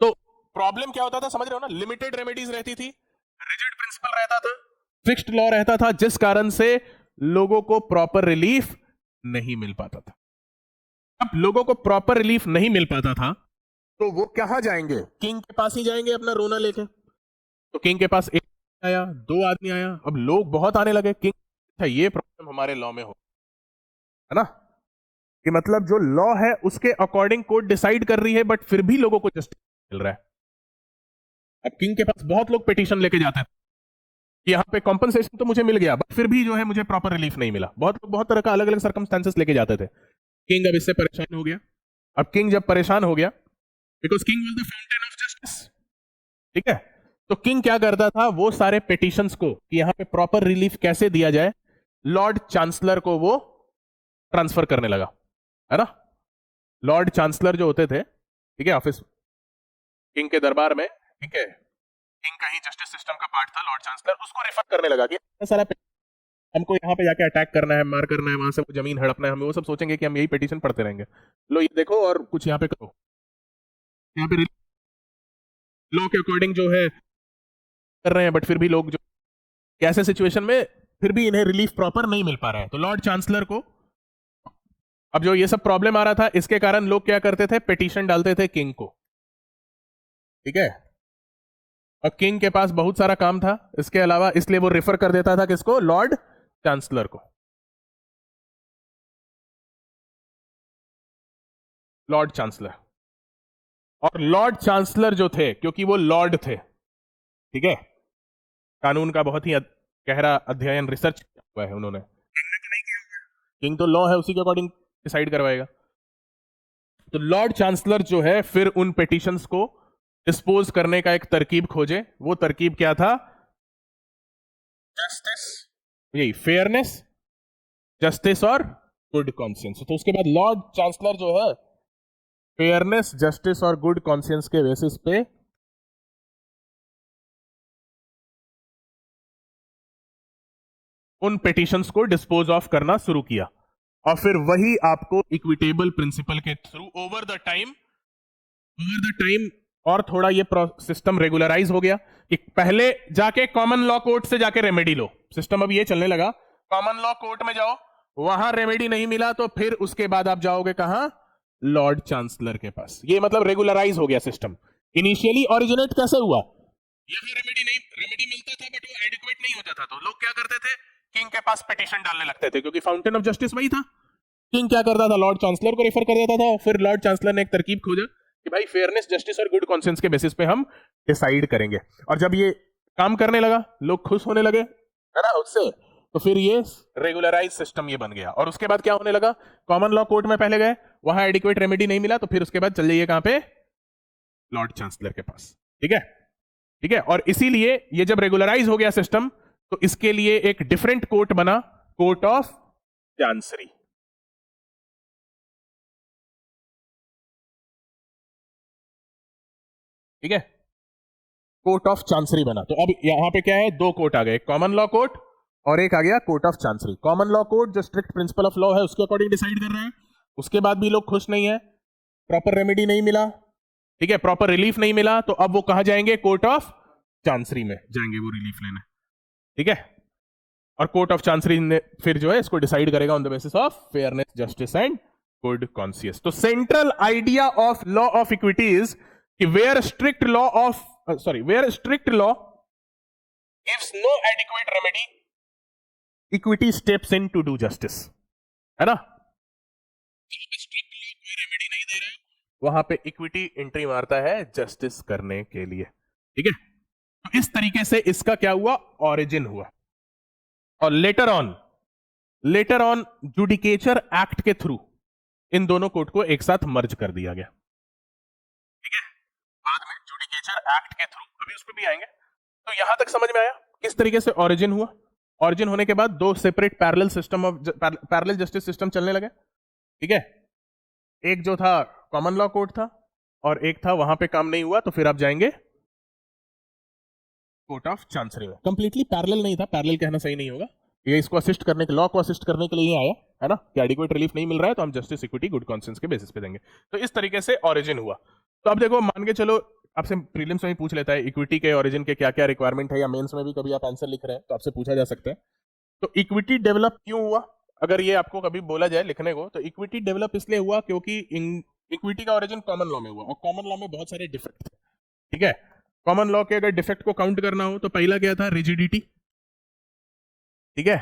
तो प्रॉब्लम क्या होता था, समझ रहे हो ना, लिमिटेड रेमेडीज रहती थी, रिजिड प्रिंसिपल रहता था, फिक्स्ड लॉ रहता था, जिस कारण से लोगों को प्रॉपर रिलीफ नहीं मिल पाता था। अब लोगों को प्रॉपर रिलीफ नहीं मिल पाता था तो वो कहां जाएंगे? किंग के पास ही जाएंगे अपना रोना लेके। तो किंग के पास एक आया, दो आदमी आया, अब लोग बहुत आने लगे। किंग था ये प्रॉब्लम हमारे लॉ में हो, है ना, कि मतलब जो लॉ है उसके अकॉर्डिंग कोर्ट डिसाइड कर रही है, बट फिर भी लोगों को जस्टिस मिल रहा है। अब किंग के पास बहुत लोग पिटीशन लेके जाते थे कि यहाँ पे कॉम्पनसेशन तो मुझे मिल गया, बट फिर भी जो है मुझे प्रॉपर रिलीफ नहीं मिला। बहुत लोग बहुत तरह का अलग अलग सर्कमस्टेंसेस लेके जाते थे। किंग अब इससे परेशान हो गया। अब किंग जब परेशान हो गया, because king was the fountain of justice, ठीक है, तो किंग क्या करता था, वो सारे पिटीशंस को कि यहां पे प्रॉपर रिलीफ कैसे दिया जाए, लॉर्ड चांसलर को वो ट्रांसफर करने लगा, है ना। लॉर्ड चांसलर जो होते थे, ठीक है, ऑफिस किंग के दरबार में, ठीक है, किंग का ही जस्टिस सिस्टम का पार्ट था लॉर्ड चांसलर, उसको रेफर करने लगा कि सारा हमको यहाँ पे जाके अटैक करना है, मार करना है, वहां से वो जमीन हड़पना है, हमें वो सब सोचेंगे कि हम यही पिटीशन पढ़ते रहेंगे, लो ये देखो और कुछ यहाँ पे करो, यहाँ पे लॉ के अकॉर्डिंग जो है कर रहे हैं, बट फिर भी लोग जो ऐसे सिचुएशन में फिर भी इन्हें रिलीफ प्रॉपर नहीं मिल पा रहा है। तो लॉर्ड चांसलर को अब जो ये सब प्रॉब्लम आ रहा था, इसके कारण लोग क्या करते थे, पिटीशन डालते थे किंग को, ठीक है, और किंग के पास बहुत सारा काम था इसके अलावा, इसलिए वो रेफर कर देता था किसको, लॉर्ड चांसलर को। लॉर्ड चांसलर, और लॉर्ड चांसलर जो थे, क्योंकि वो लॉर्ड थे, ठीक है, कानून का बहुत ही गहरा अध्ययन रिसर्च हुआ है उन्होंने, किंग तो लॉ है उसी के अकॉर्डिंग डिसाइड करवाएगा। तो लॉर्ड चांसलर जो है फिर उन पिटीशंस को डिस्पोज करने का एक तरकीब खोजे। वो तरकीब क्या था, जस्टिस, यही फेयरनेस, जस्टिस और गुड कॉन्शियंस। तो उसके बाद लॉर्ड चांसलर जो है फेयरनेस, जस्टिस और गुड कॉन्शियंस के बेसिस पे उन पिटीशंस को डिस्पोज ऑफ करना शुरू किया, और फिर वही आपको इक्विटेबल प्रिंसिपल के थ्रू ओवर द टाइम और थोड़ा ये सिस्टम रेगुलराइज हो गया कि पहले जाके कॉमन लॉ कोर्ट से जाके रेमेडी लो, सिस्टम अब ये चलने लगा, कॉमन लॉ कोर्ट में जाओ, वहां रेमेडी नहीं मिला तो फिर उसके बाद आप जाओगे कहां, लॉर्ड चांसलर के पास। ये मतलब रेगुलराइज हो गया सिस्टम। इनिशियली ओरिजिनेट कैसे हुआ, यहां रेमेडी मिलता था बट वो एडिक्वेट नहीं होता था, तो लोग क्या करते थे, किंग के पास पिटीशन डालने लगते थे, क्योंकि फाउंटेन ऑफ जस्टिस वही था। किंग क्या करता था, लॉर्ड चांसलर को रेफर कर देता था, फिर लॉर्ड चांसलर ने एक तरकीब खोजा कि भाई फेयरनेस, जस्टिस और गुड कॉन्शियंस के बेसिस पे हम डिसाइड करेंगे। और जब ये काम करने लगा, लोग खुश होने लगे, है ना, उससे, तो फिर ये रेगुलराइज सिस्टम ये बन गया। और उसके बाद क्या होने लगा, कॉमन लॉ कोर्ट में पहले गए, वहां एडिक्वेट रेमेडी नहीं मिला, तो फिर उसके बाद चल जाइए कहां पे, लॉर्ड चांसलर के पास, ठीक है। ठीक है, और इसीलिए ये जब रेगुलराइज हो गया सिस्टम तो इसके लिए एक डिफरेंट कोर्ट बना, कोर्ट ऑफ चांसरी। ठीक है, कोर्ट ऑफ चांसरी बना। तो अब यहां पे क्या है, दो कोर्ट आ गए, कॉमन लॉ कोर्ट और एक आ गया court of chancery. Common law court जो स्ट्रिक्ट प्रिंसिपल ऑफ लॉ है उसके अकॉर्डिंग डिसाइड कर रहे हैं, उसके बाद भी लोग खुश नहीं है, प्रॉपर रेमेडी नहीं मिला, ठीक है, प्रॉपर रिलीफ नहीं मिला, तो अब वो कहां जाएंगे, कोर्ट ऑफ चांसरी में जाएंगे वो रिलीफ लेने। ठीक है, और कोर्ट ऑफ चांसरी ने फिर जो है इसको डिसाइड करेगा on the basis of fairness, justice and good conscious. तो central idea of law of equity is कि where strict law gives no adequate remedy, equity steps in to do justice, है ना। स्ट्रिक्ट लॉ कोई remedy नहीं दे रहा, वहां पे equity entry मारता है जस्टिस करने के लिए। ठीक है, तो इस तरीके से इसका क्या हुआ, ऑरिजिन हुआ, और लेटर ऑन जुडिकेचर एक्ट के थ्रू इन दोनों कोर्ट को एक साथ मर्ज कर दिया गया। ठीक है, बाद में जुडिकेचर एक्ट के थ्रू, अभी उस पर भी आएंगे। तो यहां तक समझ में आया किस तरीके से ऑरिजिन हुआ। ऑरिजिन होने के बाद दो सेपरेट पैरेलल जस्टिस सिस्टम चलने लगे। ठीक है, एक जो था कॉमन लॉ कोर्ट था और एक था, वहां पे काम नहीं हुआ तो फिर आप जाएंगे कोर्ट ऑफ चांसरी में। कंप्लीटली पैरेलल नहीं था, पैरेलल कहना सही नहीं होगा, ये इसको असिस्ट करने के, लॉ को असिस्ट करने के लिए आया है ना, कि एडिक्वेट रिलीफ नहीं मिल रहा है तो हम जस्टिस, इक्विटी, गुड कॉन्शियंस के बेसिस पे देंगे। तो इस तरीके से ऑरिजिन हुआ। तो अब देखो, मान के चलो आपसे प्रीलिम्स में ही पूछ लेता है इक्विटी के ऑरिजिन के क्या क्या रिक्वायरमेंट है, या मेंस में भी कभी आप आंसर लिख रहे हैं तो आपसे पूछा जा सकता है। तो इक्विटी डेवलप क्यों हुआ, अगर ये आपको कभी बोला जाए लिखने को, तो इक्विटी डेवलप इसलिए हुआ क्योंकि इक्विटी का ऑरिजिन कॉमन लॉ में हुआ, और कॉमन लॉ में बहुत सारे डिफेक्ट थे। ठीक है, कॉमन लॉ के अगर डिफेक्ट को काउंट करना हो तो पहला क्या था, रिजिडिटी। ठीक है,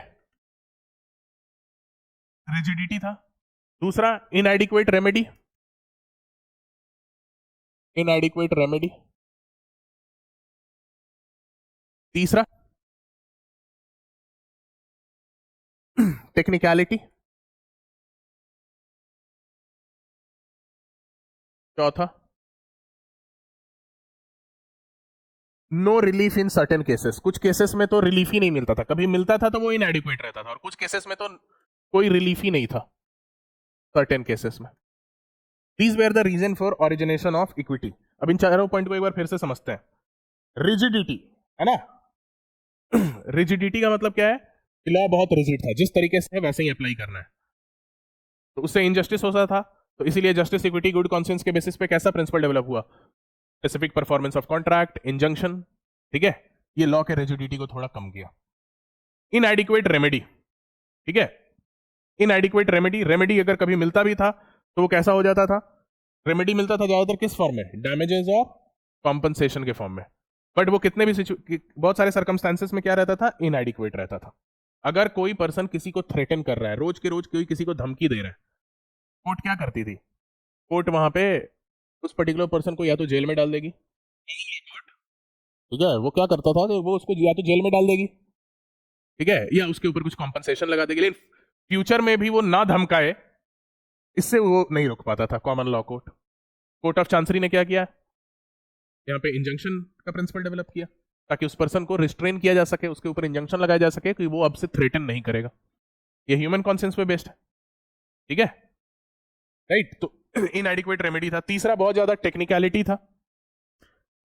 रिजिडिटी था। दूसरा इनएडिक्वेट रेमेडी, तीसरा टेक्निकलिटी, चौथा no relief in certain cases, कुछ केसेस में तो रिलीफ ही नहीं मिलता था, कभी मिलता था तो वो इनएडिक्वेट रहता था, और कुछ केसेस में तो कोई रिलीफ ही नहीं था सर्टेन केसेस में। These were the reason for origination of equity. अब इन चारों पॉइंट को एक बार फिर से समझते हैं। रिजिडिटी है ना, रिजिडिटी का मतलब क्या है, लॉ बहुत रिजिड था, जिस तरीके से है वैसे ही अप्लाई करना है, तो उससे इनजस्टिस होता था, तो इसीलिए जस्टिस, इक्विटी, गुड कॉन्शियंस के बेसिस पे कैसा प्रिंसिपल डेवलप हुआ, specific performance of contract, injunction. ठीक है, ये लॉ के रिजिडिटी को थोड़ा कम किया। इनएडिक्वेट रेमेडी, ठीक है, इनएडिक्वेट रेमेडी अगर कभी मिलता भी था तो वो कैसा हो जाता था, रेमेडी मिलता था ज्यादातर किस फॉर्म में, डैमेजेस और कॉम्पनसेशन के फॉर्म में, बट वो कितने भी बहुत सारे सर्कमस्टांसेस में क्या रहता था, इनएडिक्वेट रहता था। अगर कोई पर्सन किसी को थ्रेटन कर रहा है, रोज के रोज कोई किसी को धमकी दे रहा है, कोर्ट क्या करती थी, कोर्ट वहां पे उस पर्टिकुलर पर्सन को या तो जेल में डाल देगी, ठीक है, वो क्या करता था कि वो उसको या तो जेल में डाल देगी, ठीक है, या उसके ऊपर कुछ कॉम्पनसेशन लगा देगी, लेकिन फ्यूचर में भी वो ना धमकाए, इससे वो नहीं रोक पाता था common law court. Court of chancery ने क्या किया, यहाँ पे इंजंक्शन का प्रिंसिपल डेवलप किया, ताकि उस पर्सन को रिस्ट्रेन किया जा सके, उसके ऊपर इंजंक्शन लगाया जा सके कि वो अब से थ्रेटन नहीं करेगा। ये ह्यूमन कॉन्सेंस पे बेस्ड है, ठीक है, राइट। तो इनएडिक्वेट रेमेडी था। तीसरा बहुत ज्यादा टेक्निकलिटी था।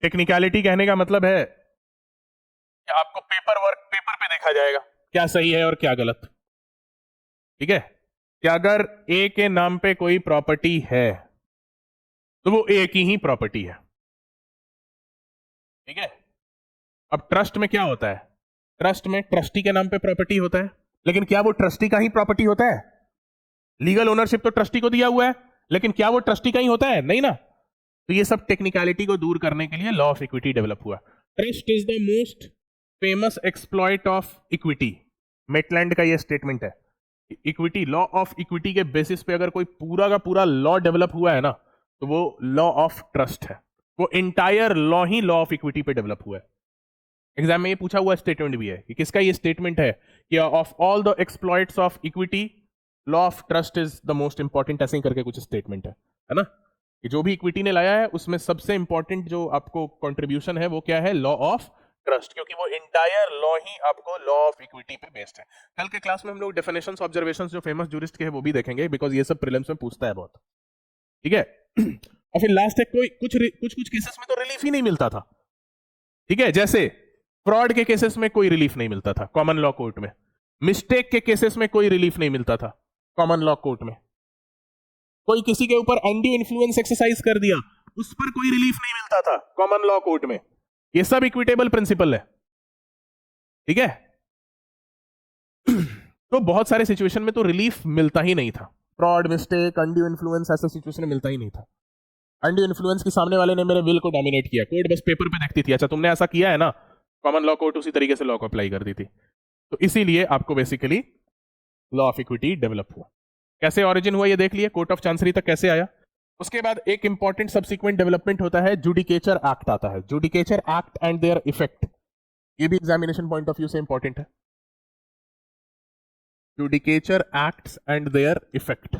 टेक्निकलिटी कहने का मतलब है कि आपको पेपर पे देखा जाएगा क्या सही है और क्या गलत, ठीक है, कि अगर ए के नाम पे कोई प्रॉपर्टी है तो वो ए की ही प्रॉपर्टी है, ठीक है। अब ट्रस्ट में क्या होता है, ट्रस्ट में ट्रस्टी के नाम पे प्रॉपर्टी होता है, लेकिन क्या वो ट्रस्टी का ही प्रॉपर्टी होता है, लीगल ओनरशिप तो ट्रस्टी को दिया हुआ है, लेकिन क्या वो ट्रस्टी का ही होता है, नहीं ना। तो ये सब टेक्निकलिटी को दूर करने के लिए लॉ ऑफ इक्विटी डेवलप हुआ। Trust is the most famous exploit of equity, Maitland का ये स्टेटमेंट है। इक्विटी, लॉ ऑफ इक्विटी के बेसिस पे अगर कोई पूरा का पूरा लॉ डेवलप हुआ है ना, तो वो लॉ ऑफ ट्रस्ट है। वो entire law he law of equity पे डेवलप हुआ है। एग्जाम में ये पूछा हुआ स्टेटमेंट भी है कि किसका ये स्टेटमेंट है कि of all the exploits of equity law of trust is the most important, ऐसे ही करके कुछ स्टेटमेंट है ना। कि जो भी इक्विटी ने लाया है उसमें सबसे इंपॉर्टेंट जो आपको कंट्रीब्यूशन है वो क्या है, लॉ ऑफ ट्रस्ट, क्योंकि वो इंटायर लॉ ही आपको लॉ ऑफ इक्विटी पे बेस्ड है। कल के क्लास में हम लोग डेफिनेशंस ऑब्जर्वेशंस जो फेमस जूरिस्ट के हैं वो भी देखेंगे, बिकॉज ये सब प्रीलिम्स में पूछता है बहुत, ठीक है। और फिर लास्ट है कोई कुछ केसेस में तो रिलीफ ही नहीं मिलता था, ठीक है, जैसे फ्रॉड के केसेस में कोई रिलीफ नहीं मिलता था कॉमन लॉ कोर्ट में, मिस्टेक के केसेस में कोई रिलीफ नहीं मिलता था कॉमन लॉ कोर्ट में, कोई किसी के ऊपर अनड्यू इन्फ्लुएंस एक्सरसाइज कर दिया उस पर कोई रिलीफ नहीं मिलता था कॉमन लॉ कोर्ट में। ये सब इक्विटेबल प्रिंसिपल है, ठीक है। तो बहुत सारे सिचुएशन में तो रिलीफ मिलता ही नहीं था, फ्रॉड, मिस्टेक, अनड्यू इन्फ्लुएंस, ऐसे सिचुएशन में मिलता ही नहीं था। अनड्यू इन्फ्लुएंस के सामने वाले ने मेरे विल को डोमिनेट किया, कोर्ट बस पेपर पे देखती थी, अच्छा तुमने ऐसा किया है ना, कॉमन लॉ कोर्ट उसी तरीके से लॉ को अप्लाई कर दी थी। तो इसीलिए आपको basically law of equity develop हुआ। कैसे ऑरिजिन हुआ ये देख लिए, कोर्ट ऑफ चांसरी तक कैसे आया। उसके बाद एक इंपॉर्टेंट सब्सिक्वेंट डेवलपमेंट होता है, जुडिकेचर एक्ट आता है, judicature act and their effect. ये भी एग्जामिनेशन पॉइंट ऑफ व्यू से इंपॉर्टेंट है, judicature acts and their effect.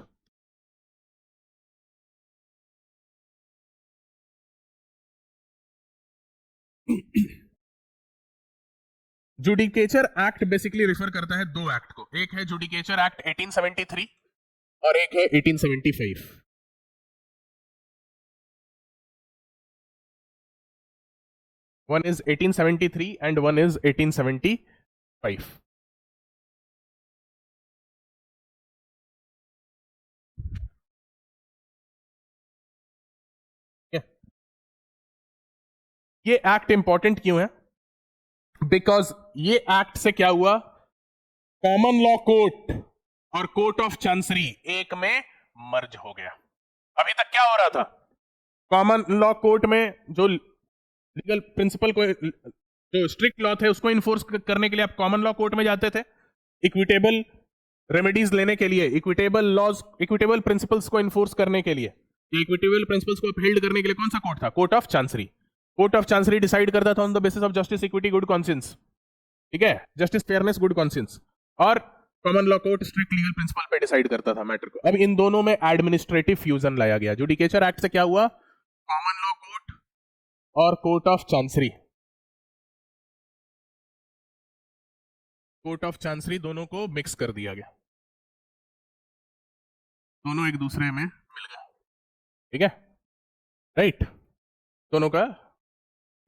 Judicature act basically refer करता है दो एक्ट को, एक है जुडिकेचर एक्ट 1873 और एक है 1875। One is 1873 and one is 1875. ये एक्ट इंपॉर्टेंट क्यों है, बिकॉज ये एक्ट से क्या हुआ, कॉमन लॉ कोर्ट और कोर्ट ऑफ चांसरी एक में मर्ज हो गया। अभी तक क्या हो रहा था, कॉमन लॉ कोर्ट में जो लीगल प्रिंसिपल को, जो स्ट्रिक्ट लॉ थे उसको इन्फोर्स करने के लिए आप कॉमन लॉ कोर्ट में जाते थे, इक्विटेबल रेमेडीज लेने के लिए, इक्विटेबल लॉज, इक्विटेबल प्रिंसिपल्स को इन्फोर्स करने के लिए, इक्विटेबल प्रिंसिपल्स को अपहेल्ड करने के लिए कौन सा कोर्ट था, court of chancery. Court of chancery decide करता था on the basis of justice, equity, good conscience, ठीक है, जस्टिस, फेयरनेस, गुड कॉन्शियंस, और common law court strict legal principal पे डिसाइड करता था मैटर को। अब इन दोनों में एडमिनिस्ट्रेटिव फ्यूजन लाया गया, जुडिकेचर एक्ट से क्या हुआ, कॉमन लॉ कोर्ट और court of chancery, court of chancery दोनों को मिक्स कर दिया गया, दोनों एक दूसरे में मिल गए, ठीक है, राइट, दोनों का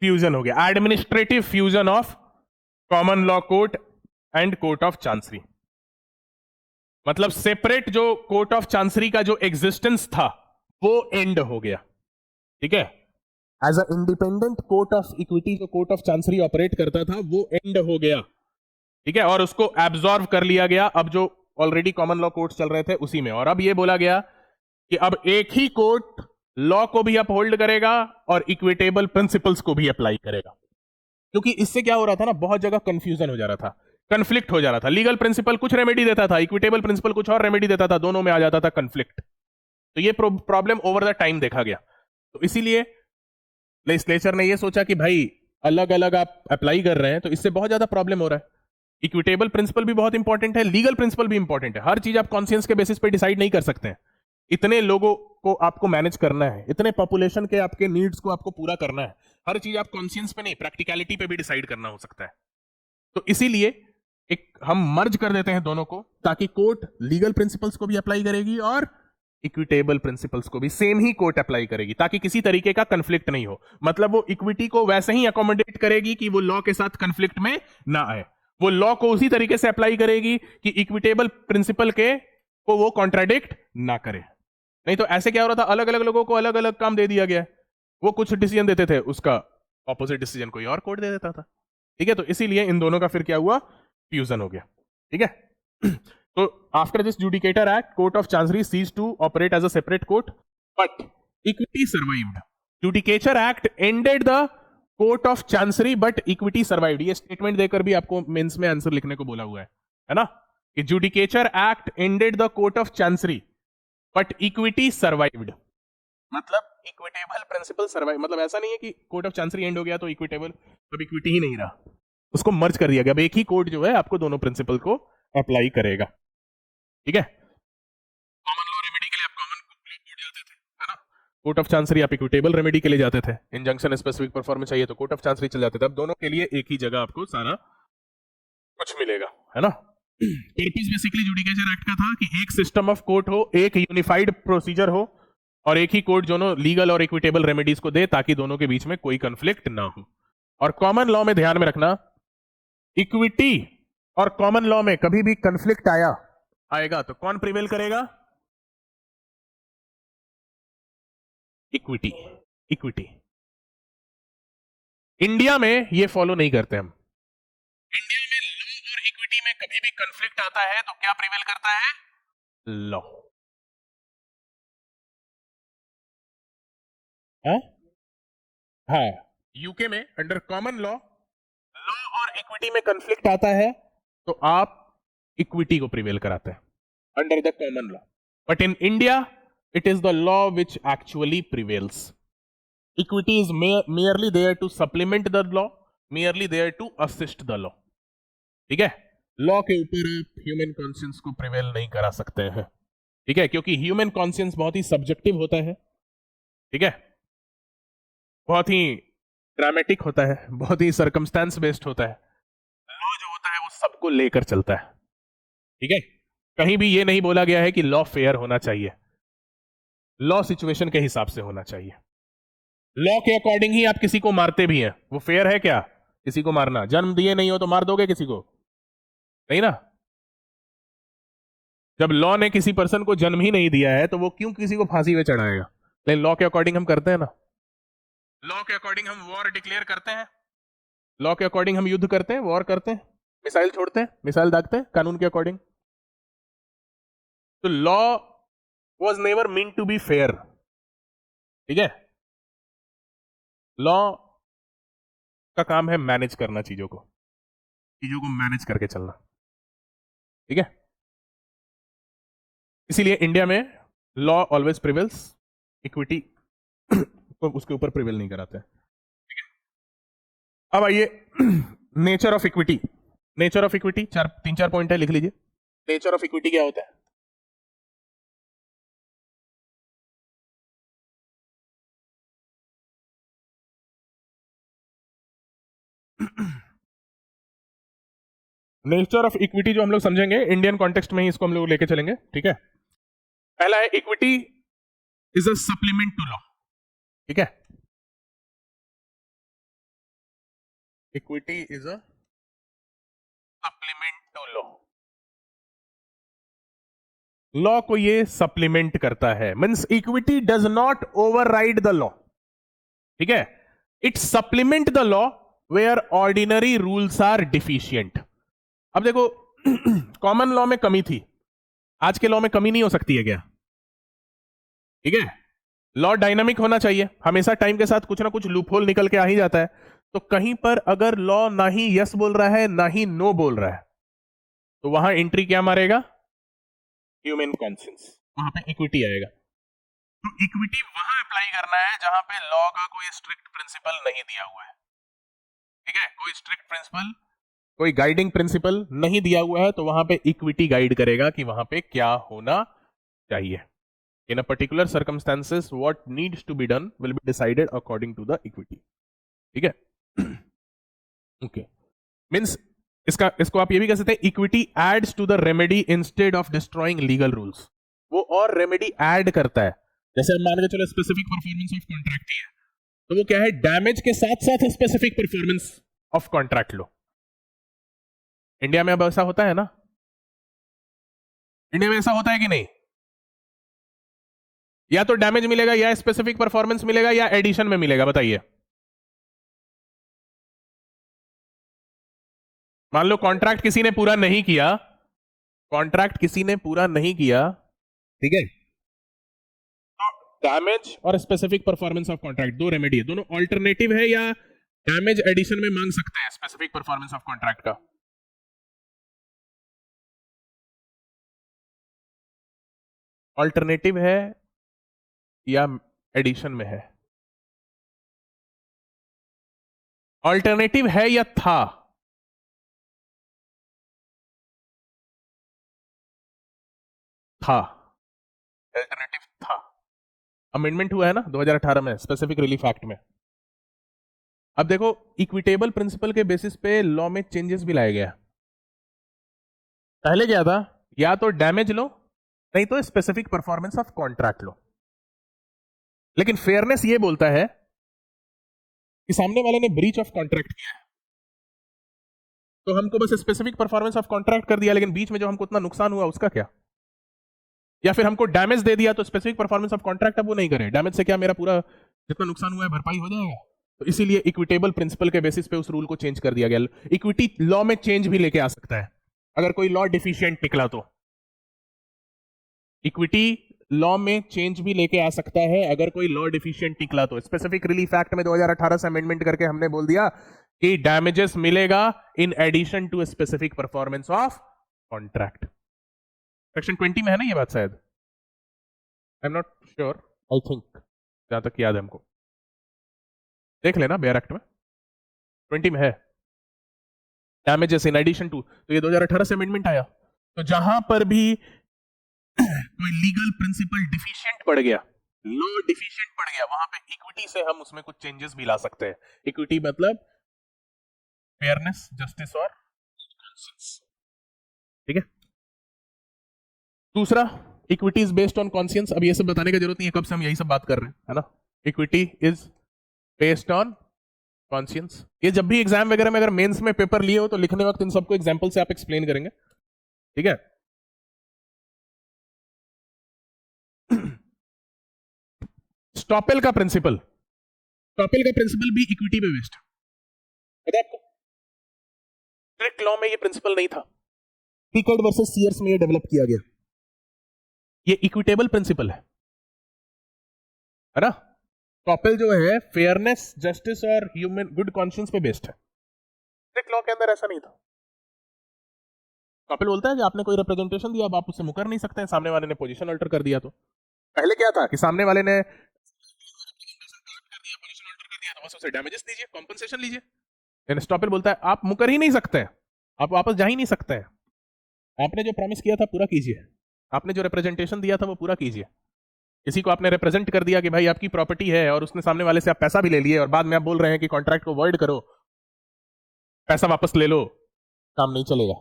फ्यूजन हो गया, administrative fusion of common law court and court of chancery. मतलब सेपरेट जो कोर्ट ऑफ चांसरी का जो एग्जिस्टेंस था वो एंड हो गया, ठीक है, as a independent court of equity जो कोर्ट ऑफ चांसरी ऑपरेट करता था वो एंड हो गया, ठीक है, और उसको एब्जॉर्व कर लिया गया अब जो ऑलरेडी कॉमन लॉ कोर्ट चल रहे थे उसी में। और अब ये बोला गया कि अब एक ही कोर्ट लॉ को भी अपहोल्ड करेगा और इक्विटेबल प्रिंसिपल्स को भी अप्लाई करेगा, क्योंकि इससे क्या हो रहा था ना, बहुत जगह कंफ्यूजन हो जा रहा था, कंफ्लिक्ट हो जा रहा था, लीगल प्रिंसिपल कुछ रेमेडी देता था, इक्विटेबल प्रिंसिपल कुछ और रेमेडी देता था, दोनों में आ जाता था कंफ्लिक्ट। तो ये प्रॉब्लम ओवर द टाइम देखा गया, तो इसीलिए लेजिस्लेचर ने ये सोचा कि भाई अलग अलग आप अप्लाई कर रहे हैं तो इससे बहुत ज्यादा प्रॉब्लम हो रहा है, इक्विटेबल प्रिंसिपल भी बहुत इंपॉर्टेंट है, लीगल प्रिंसिपल भी इंपॉर्टेंट है, हर चीज आप कॉन्शियंस के बेसिस पे डिसाइड नहीं कर सकते हैं, इतने लोगों को आपको मैनेज करना है, इतने पॉपुलेशन के आपके नीड्स को आपको पूरा करना है, हर चीज आप कॉन्शियंस पे नहीं प्रैक्टिकलिटी पे भी डिसाइड करना हो सकता है। तो इसीलिए एक हम मर्ज कर देते हैं दोनों को, ताकि कोर्ट लीगल प्रिंसिपल्स को भी अप्लाई करेगी और इक्विटेबल प्रिंसिपल्स को भी सेम ही कोर्ट अप्लाई करेगी, ताकि किसी तरीके का कंफ्लिक्ट नहीं हो। मतलब वो इक्विटी को वैसे ही अकोमोडेट करेगी कि वो लॉ के साथ कंफ्लिक्ट में ना आए, वो लॉ को उसी तरीके से अप्लाई करेगी कि इक्विटेबल प्रिंसिपल के को वो कॉन्ट्राडिक्ट ना करे। नहीं तो ऐसे क्या हो रहा था, अलग अलग लोगों को अलग अलग काम दे दिया गया, वो कुछ डिसीजन देते थे, उसका ऑपोजिट डिसीजन कोई और कोर्ट दे देता था, ठीक है। तो इसीलिए इन दोनों का फिर क्या हुआ, फ्यूजन हो गया, ठीक है। तो after this judicature act court of chancery cease to operate as a separate court, but equity survived. Judicature act ended the court of chancery but equity survived. ये स्टेटमेंट देकर भी आपको मेंस में आंसर लिखने को बोला हुआ है ना, कि judicature act ended the court of chancery but equity survived. मतलब इक्विटेबल प्रिंसिपल सर्वाइव, मतलब ऐसा नहीं है कि कोर्ट ऑफ चांसरी एंड हो गया तो इक्विटेबल, अब इक्विटी ही नहीं रहा, उसको मर्ज कर दिया गया। अब एक ही कोर्ट जो है आपको दोनों प्रिंसिपल को अप्लाई करेगा, ठीक है। कॉमन लॉ रेमेडी के लिए आप कॉमन कोर्ट जाते थे, है ना, कोर्ट ऑफ चांसरी आप इक्विटेबल रेमेडी के लिए जाते थे, इंजंक्शन स्पेसिफिक परफॉर्मेंस चाहिए तो कोर्ट ऑफ चांसरी चले जाते थे। अब दोनों के लिए एक ही जगह आपको सारा कुछ मिलेगा, है ना। पर्पस बेसिकली जुडिकेचर एक्ट का था कि एक सिस्टम ऑफ कोर्ट हो, एक यूनिफाइड प्रोसीजर हो और एक ही कोर्ट दोनों लीगल और इक्विटेबल रेमेडीज को दे ताकि दोनों के बीच में कोई कंफ्लिक्ट ना हो। और कॉमन लॉ में ध्यान में रखना, इक्विटी और कॉमन लॉ में कभी भी कंफ्लिक्ट आएगा तो कौन प्रिवेल करेगा? इक्विटी। इंडिया में ये फॉलो नहीं करते हम। इंडिया में लॉ और इक्विटी में कभी भी कंफ्लिक्ट आता है तो क्या प्रिवेल करता है? लॉ। हाँ, यूके में अंडर कॉमन लॉ और इक्विटी में कंफ्लिक्ट आता है तो आप इक्विटी को प्रिवेल कराते हैं under the common law. But in India it is the law which actually prevails. Equity is merely there to supplement the law, merely there to assist the law। ठीक है, law के ऊपर आप human conscience को prevail नहीं करा सकते हैं। ठीक है, क्योंकि ह्यूमन कॉन्शियंस बहुत ही सब्जेक्टिव होता है। ठीक है, बहुत ही ड्रामेटिक होता है, बहुत ही सर्कमस्टेंस बेस्ड होता है। लॉ जो होता है वो सबको लेकर चलता है। ठीक है, कहीं भी ये नहीं बोला गया है कि लॉ फेयर होना चाहिए, लॉ सिचुएशन के हिसाब से होना चाहिए। लॉ के अकॉर्डिंग ही आप किसी को मारते भी हैं, वो फेयर है क्या किसी को मारना? जन्म दिए नहीं हो तो मार दोगे किसी को? नहीं ना। जब लॉ ने किसी पर्सन को जन्म ही नहीं दिया है तो वो क्यों किसी को फांसी पे चढ़ाएगा? लेकिन लॉ के अकॉर्डिंग हम करते हैं ना। लॉ के अकॉर्डिंग हम वॉर डिक्लेयर करते हैं, लॉ के अकॉर्डिंग हम युद्ध करते हैं, वॉर करते हैं, मिसाइल छोड़ते हैं, मिसाइल दागते हैं कानून के अकॉर्डिंग। तो law was never mean to be fair. ठीक है, लॉ का काम है मैनेज करना, चीजों को मैनेज करके चलना। ठीक है, इसीलिए इंडिया में लॉ ऑलवेज प्रिवेल्स, इक्विटी को उसके ऊपर प्रिवेल नहीं कराते। ठीक है, अब आइए nature of equity. Nature of equity तीन चार पॉइंट है, लिख लीजिए। नेचर ऑफ इक्विटी क्या होता है? नेचर ऑफ इक्विटी जो हम लोग समझेंगे इंडियन कॉन्टेक्स्ट में ही इसको हम लोग लेके चलेंगे। ठीक है, पहला है equity is a supplement to law. ठीक है, equity is a supplement to law. Law को ये सप्लीमेंट करता है, means equity does not override the law. ठीक है, it supplement the law where ordinary rules are deficient. अब देखो कॉमन लॉ में कमी थी, आज के लॉ में कमी नहीं हो सकती है क्या? ठीक है, लॉ डायनामिक होना चाहिए, हमेशा टाइम के साथ कुछ ना कुछ लूपहोल निकल के आ ही जाता है। तो कहीं पर अगर लॉ ना ही यस बोल रहा है ना ही नो बोल रहा है तो वहां एंट्री क्या मारेगा? ह्यूमन कॉन्शियंस, वहां पे इक्विटी आएगा। तो इक्विटी वहां अप्लाई करना है जहां पे लॉ का कोई स्ट्रिक्ट प्रिंसिपल नहीं दिया हुआ है। ठीक है, कोई स्ट्रिक्ट प्रिंसिपल, कोई गाइडिंग प्रिंसिपल नहीं दिया हुआ है तो वहां पे इक्विटी गाइड करेगा कि वहां पे क्या होना चाहिए। In a particular circumstances what needs to be done will be decided according to the equity. ठीक है, ओके, मींस इसको आप ये भी कह सकते हैं, equity aids to the remedy instead of destroying legal rules. वो और रेमेडी ऐड करता है। जैसे हम मान के चलो स्पेसिफिक परफॉर्मेंस ऑफ कॉन्ट्रैक्ट ही है तो वो क्या है, डैमेज के साथ साथ specific performance of contract low. India में अब ऐसा होता है ना? इंडिया में ऐसा होता है कि नहीं? या तो डैमेज मिलेगा या स्पेसिफिक परफॉर्मेंस मिलेगा या एडिशन में मिलेगा, बताइए। मान लो कॉन्ट्रैक्ट किसी ने पूरा नहीं किया, कॉन्ट्रैक्ट किसी ने पूरा नहीं किया, ठीक है, डैमेज और स्पेसिफिक परफॉर्मेंस ऑफ कॉन्ट्रैक्ट दो रेमेडी है, दोनों ऑल्टरनेटिव है या डैमेज एडिशन में मांग सकते हैं स्पेसिफिक परफॉर्मेंस ऑफ कॉन्ट्रैक्ट का? ऑल्टरनेटिव है या एडिशन में है? ऑल्टरनेटिव है या था? था, अल्टरनेटिव था। अमेंडमेंट हुआ है ना 2018 में स्पेसिफिक रिलीफ एक्ट में। अब देखो इक्विटेबल प्रिंसिपल के बेसिस पे लॉ में चेंजेस भी लाया गया। पहले क्या था, या तो डैमेज लो नहीं तो स्पेसिफिक परफॉर्मेंस ऑफ कॉन्ट्रैक्ट लो। लेकिन फेयरनेस ये बोलता है कि सामने वाले ने ब्रीच ऑफ कॉन्ट्रैक्ट किया है तो हमको बस स्पेसिफिक परफॉर्मेंस ऑफ कॉन्ट्रैक्ट कर दिया, लेकिन बीच में जो हमको उतना नुकसान हुआ उसका क्या? या फिर हमको डैमेज दे दिया तो स्पेसिफिक परफॉर्मेंस ऑफ कॉन्ट्रैक्ट अब वो नहीं करे, डैमेज से क्या मेरा पूरा जितना नुकसान हुआ है भरपाई हो जाएगा? तो इसीलिए इक्विटेबल प्रिंसिपल के बेसिस पे उस रूल को चेंज कर दिया गया। इक्विटी लॉ में चेंज भी लेके आ सकता है अगर कोई लॉ डिफिशिएंट निकला तो। इक्विटी लॉ में चेंज भी लेके आ सकता है अगर कोई लॉ डिफिशिएंट निकला तो। स्पेसिफिक रिलीफ एक्ट में 2018 से अमेंडमेंट करके हमने बोल दिया कि डैमेजेस मिलेगा in addition to specific performance of contract. Section 20 में है ना ये बात शायद, I am not sure, I think जहां तक याद है हमको, देख लेना बेयर एक्ट में 20 में है डैमेजेस इन एडिशन टू। तो ये 2018 से अमेंडमेंट आया, तो जहां पर भी कोई लीगल प्रिंसिपल डिफिशिएंट पड़ गया, लॉ डिफिशिएंट पड़ गया, वहां पे इक्विटी से हम उसमें कुछ चेंजेस भी ला सकते हैं। इक्विटी मतलब फेयरनेस, जस्टिस और कॉन्शियंस, ठीक है। दूसरा, equity is based on conscience. अब ये सब बताने की जरूरत नहीं है, कब से हम यही सब बात कर रहे हैं, है ना। Equity is based on conscience. ये जब भी एग्जाम वगैरह में अगर मेंस में पेपर लिए हो तो लिखने वक्त इन सबको एग्जांपल से आप एक्सप्लेन करेंगे, ठीक है। स्टॉपेल का प्रिंसिपल, स्टॉपेल का प्रिंसिपल भी इक्विटी पे बेस्ड है आपको। स्ट्रिक्ट लॉ में ये प्रिंसिपल नहीं था, पीकर्ड वर्सेस सीयर्स में ये डेवलप किया गया। ये इक्विटेबल प्रिंसिपल है ना। स्टॉपेल जो है फेयरनेस, जस्टिस और ह्यूमन गुड कॉन्शियंस पे बेस्ड है। स्ट्रिक्ट लॉ के अंदर ऐसा नहीं था। स्टॉपेल बोलता है कि आपने कोई रिप्रेजेंटेशन दिया, अब आप उससे मुकर नहीं सकते हैं, सामने वाले ने पोजीशन अल्टर कर दिया। तो पहले क्या था कि सामने वाले ने बस उसे डैमेजेस दीजिए, कॉम्पनसेशन लीजिए। लेकिन स्टॉपेल बोलता है आप मुकर ही नहीं सकते, आप वापस जा ही नहीं सकते हैं, आपने जो प्रॉमिस किया था पूरा कीजिए, आपने जो रिप्रेजेंटेशन दिया था वो पूरा कीजिए। किसी को आपने रिप्रेजेंट कर दिया कि भाई आपकी प्रॉपर्टी है और उसने सामने वाले से आप पैसा भी ले लिए और बाद में आप बोल रहे हैं कि कॉन्ट्रैक्ट को वॉइड करो, पैसा वापस ले लो, काम नहीं चलेगा।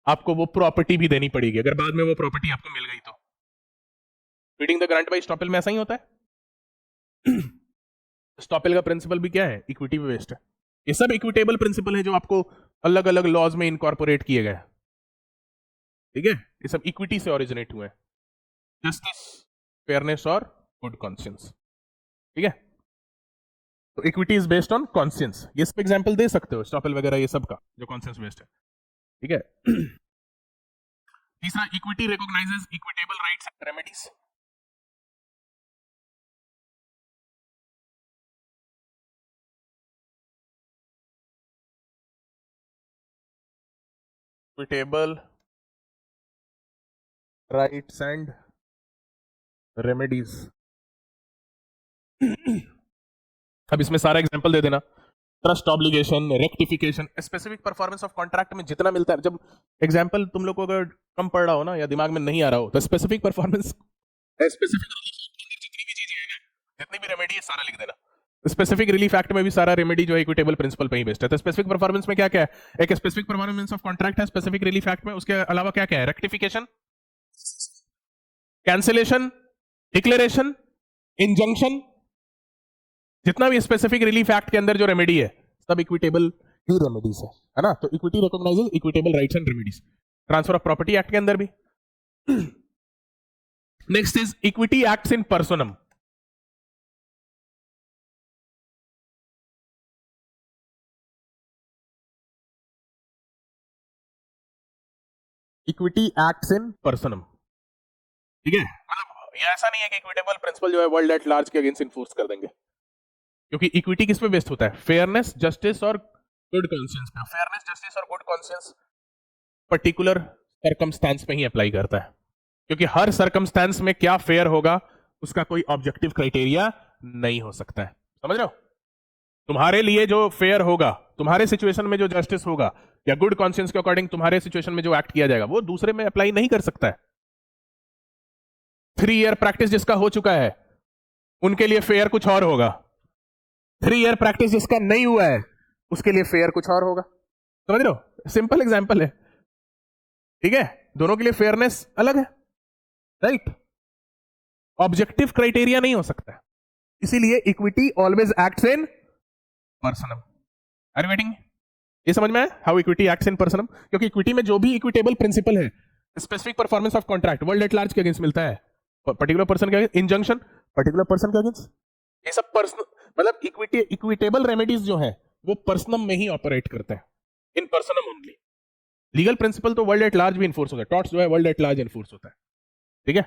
आपको वो प्रॉपर्टी भी देनी पड़ेगी अगर बाद में वो प्रॉपर्टी आपको मिल गई तो। Reading the grant bye estoppel में ऐसा ही होता है। स्टॉपेल का प्रिंसिपल भी क्या है, इक्विटी बेस्ड है। ये सब इक्विटेबल प्रिंसिपल है जो आपको अलग अलग लॉज में इनकॉर्पोरेट किए गए, ठीक है। ये सब इक्विटी से ओरिजिनेट हुए हैं, जस्टिस, फेयरनेस और गुड कॉन्शियंस, ठीक है। तो equity is based on conscience. ये सब एग्जांपल दे सकते हो स्टॉपेल वगैरह ये सब का जो कॉन्शियंस बेस्ड है, ठीक है। तीसरा, equity recognises equitable rights and remedies. Equitable rights and remedies. अब इसमें सारा एग्जांपल दे देना। Trust obligation, rectification, specific performance of contract में जितना मिलता है। जब एग्जांपल तुम लोग को अगर कम पड़ रहा हो ना या दिमाग में नहीं आ रहा हो तो स्पेसिफिक परफॉर्मेंस, स्पेसिफिक जितनी भी चीजें हैं, जितनी भी रेमेडी है सारा लिख देना। स्पेसिफिक रिलीफ एक्ट में भी सारा रेमेडी जो है इक्विटेबल प्रिंसिपल पे ही बेस्ड है। तो स्पेसिफिक परफॉर्मेंस में क्या क्या है, एक स्पेसिफिक परफॉर्मेंस ऑफ कॉन्ट्रैक्ट है स्पेसिफिक रिलीफ एक्ट में, उसके अलावा क्या क्या है, रेक्टिफिकेशन, कैंसिलेशन, डिक्लेरेशन, इंजंक्शन, जितना भी स्पेसिफिक रिलीफ एक्ट के अंदर जो रेमेडी है सब इक्विटेबल ही रेमेडीज है ना। तो equity recognises equitable rights and remedies. Transfer of property act के अंदर भी। Next is equity acts in personam. Equity acts in personam, ठीक है। मतलब ये ऐसा नहीं है कि इक्विटेबल प्रिंसिपल जो है वर्ल्ड एट लार्ज के अगेंस्ट इन्फोर्स कर देंगे, क्योंकि इक्विटी किस पे बेस्ड होता है, फेयरनेस, जस्टिस और गुड कॉन्शियंस पे। फेयरनेस, जस्टिस और गुड कॉन्शियंस पर्टिकुलर सर्कमस्टेंस पे ही अप्लाई करता है, क्योंकि हर सर्कमस्टेंस में क्या फेयर होगा उसका कोई ऑब्जेक्टिव क्राइटेरिया नहीं हो सकता है। समझ रहे हो, तुम्हारे लिए जो फेयर होगा, तुम्हारे सिचुएशन में जो जस्टिस होगा या गुड कॉन्शियंस के अकॉर्डिंग तुम्हारे सिचुएशन में जो एक्ट किया जाएगा वो दूसरे में अप्लाई नहीं कर सकता है। 3 ईयर प्रैक्टिस जिसका हो चुका है उनके लिए फेयर कुछ और होगा। 3 ईयर प्रैक्टिस जिसका नहीं हुआ है उसके लिए फेयर कुछ और होगा। समझ रहे हो? सिंपल एग्जाम्पल है, ठीक है? दोनों के लिए फेयरनेस अलग है, राइट? ऑब्जेक्टिव क्राइटेरिया नहीं हो सकता है, इसीलिए equity always acts in personam. Are you getting? ये समझ में आया how equity acts in personam? क्योंकि इक्विटी में जो भी इक्विटेबल प्रिंसिपल है, specific performance of contract world at large के अगेंस्ट मिलता है, पर्टिकुलर पर्सन के अगेंस्ट, इंजंक्शन पर्टिकुलर पर्सन के अगेंस्ट, ये सब पर्सन मतलब इक्विटेबल रेमेडीज जो है वो पर्सनम में ही ऑपरेट करते हैं, इन पर्सनम ओनली। लीगल प्रिंसिपल तो वर्ल्ड एट लार्ज भी इन्फोर्स होता है, टॉर्ट्स जो है वर्ल्ड एट लार्ज इन्फोर्स होता है, ठीक है?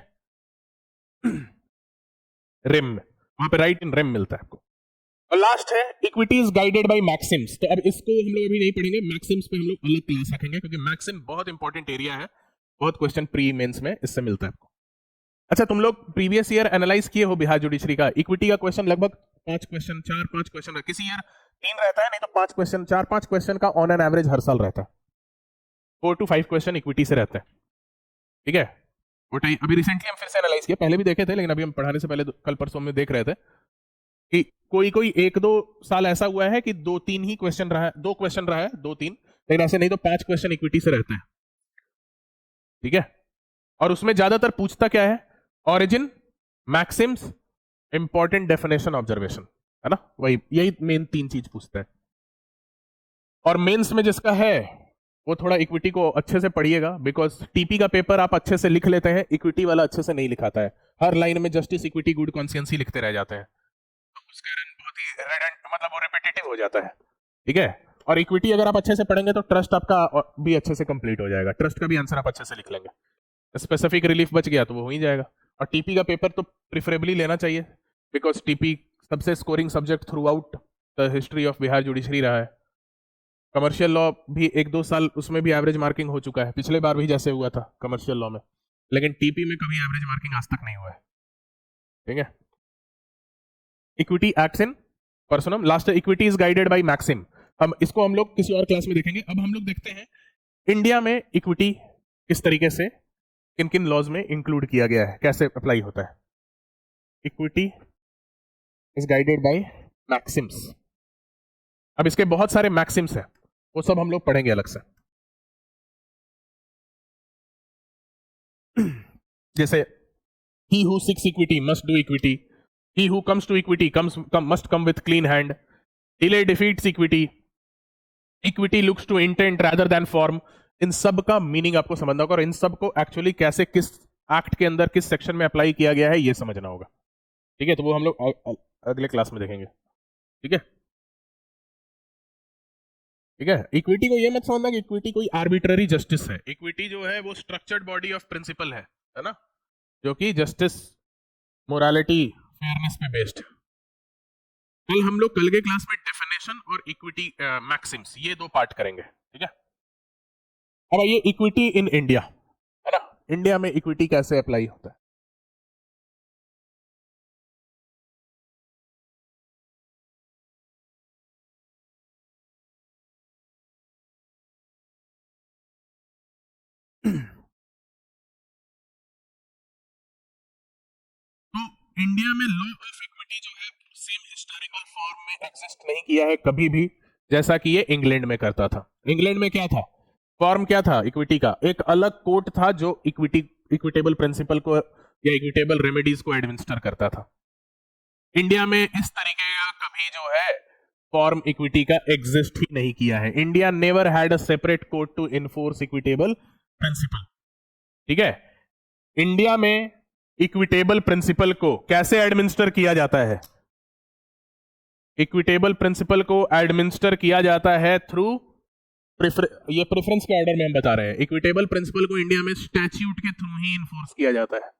रिम में, वहां पे राइट इन रिम मिलता है आपको। और लास्ट है equity is guided bye Maxim's. तो अब इसको हम लोग अभी नहीं पढ़ेंगे, मैक्सिम्स पे हम लोग अलग क्लास रखेंगे, क्योंकि मैक्सिम बहुत इंपॉर्टेंट एरिया है, बहुत क्वेश्चन प्री मेंस में इससे मिलता है आपको। अच्छा, तुम लोग प्रीवियस ईयर एनालाइज किए हो बिहार जुडिशरी का? इक्विटी का क्वेश्चन लगभग 5 क्वेश्चन, 4-5 क्वेश्चन, किसी ईयर 3 रहता है, नहीं तो 5 क्वेश्चन, 4-5 क्वेश्चन का ऑन एन एवरेज हर साल रहता है। 4 to 5 क्वेश्चन इक्विटी से रहते हैं, ठीक है? अभी रिसेंटली हम फिर से एनालाइज किए, पहले भी देखे थे लेकिन अभी हम पढ़ाने से पहले कल परसों में देख रहे थे कि कोई 1-2 साल ऐसा हुआ है कि 2-3 ही क्वेश्चन रहा है, 2 क्वेश्चन रहा है, 2-3, लेकिन ऐसे नहीं तो 5 क्वेश्चन इक्विटी से रहते हैं, ठीक है? और उसमें ज्यादातर पूछता क्या है? Origin, Maxim's, important definition, observation, है ना? वही, यही मेन 3 चीज पूछता है। और मेंस में जिसका है वो थोड़ा इक्विटी को अच्छे से पढ़िएगा, बिकॉज टीपी का पेपर आप अच्छे से लिख लेते हैं, इक्विटी वाला अच्छे से नहीं लिखाता है, हर लाइन में जस्टिस इक्विटी गुड कॉन्सियंस ही लिखते रह जाते हैं, उसका रन बहुत ही रेडेंट, मतलब वो रिपीटेटिव हो जाता है, ठीक है? और इक्विटी अगर आप अच्छे से पढ़ेंगे तो ट्रस्ट आपका भी अच्छे से कंप्लीट हो जाएगा, ट्रस्ट का भी आंसर आप अच्छे से लिख लेंगे, स्पेसिफिक रिलीफ बच गया तो वो हो ही जाएगा। और टीपी का पेपर तो प्रिफरेबली लेना चाहिए, बिकॉज टीपी सबसे scoring subject through out the history of Bihar judiciary रहा है। कमर्शियल लॉ भी 1-2 साल उसमें भी एवरेज मार्किंग हो चुका है, पिछले बार भी जैसे हुआ था कमर्शियल लॉ में, लेकिन टीपी में कभी एवरेज मार्किंग आज तक नहीं हुआ है, ठीक है? Equity acts in personam, last equity is guided by maxim. हम लोग किसी और क्लास में देखेंगे। अब हम लोग देखते हैं इंडिया में इक्विटी किस तरीके से किन किन लॉज में इंक्लूड किया गया है, कैसे अप्लाई होता है। Equity is guided bye Maxim's. अब इसके बहुत सारे मैक्सिम्स हैं, वो सब हम लोग पढ़ेंगे अलग से। जैसे he who seeks equity must do equity, he who comes to equity must come with clean hand, delay defeats equity, equity looks to intent rather than form। इन सब का मीनिंग आपको समझना होगा और इन सब को एक्चुअली कैसे किस एक्ट के अंदर किस सेक्शन में अप्लाई किया गया है ये समझना होगा, ठीक है? तो वो हम लोग अगले क्लास में देखेंगे, ठीक है? ठीक है, इक्विटी को ये मत समझना कि इक्विटी कोई आर्बिट्ररी जस्टिस है। इक्विटी जो है वो स्ट्रक्चर्ड बॉडी ऑफ प्रिंसिपल है ना, जो कि जस्टिस, मोरालिटी, फेयरनेस पे बेस्ड है। कल के क्लास में डेफिनेशन और इक्विटी मैक्सिम्स, ये 2 पार्ट करेंगे, ठीक है? अब ये इक्विटी इन इंडिया, है ना, इंडिया में इक्विटी कैसे अप्लाई होता है। तो इंडिया में लॉ ऑफ इक्विटी जो है सेम हिस्टोरिकल फॉर्म में एग्जिस्ट नहीं किया है कभी भी, जैसा कि ये इंग्लैंड में करता था। इंग्लैंड में क्या था, फॉर्म क्या था इक्विटी का? एक अलग कोर्ट था जो इक्विटेबल प्रिंसिपल को या इक्विटेबल रेमेडीज को एडमिनिस्टर करता था। इंडिया में इस तरीके का कभी जो है फॉर्म इक्विटी का एग्जिस्ट ही नहीं किया है। India never had a separate court to enforce equitable principle, ठीक है? इंडिया में इक्विटेबल प्रिंसिपल को कैसे एडमिनिस्टर किया जाता है? इक्विटेबल प्रिंसिपल को एडमिनिस्टर किया जाता है थ्रू ये प्रेफरेंस के ऑर्डर में हम बता रहे हैं। इक्विटेबल प्रिंसिपल को इंडिया में स्टैट्यूट के थ्रू ही इन्फोर्स किया जाता है।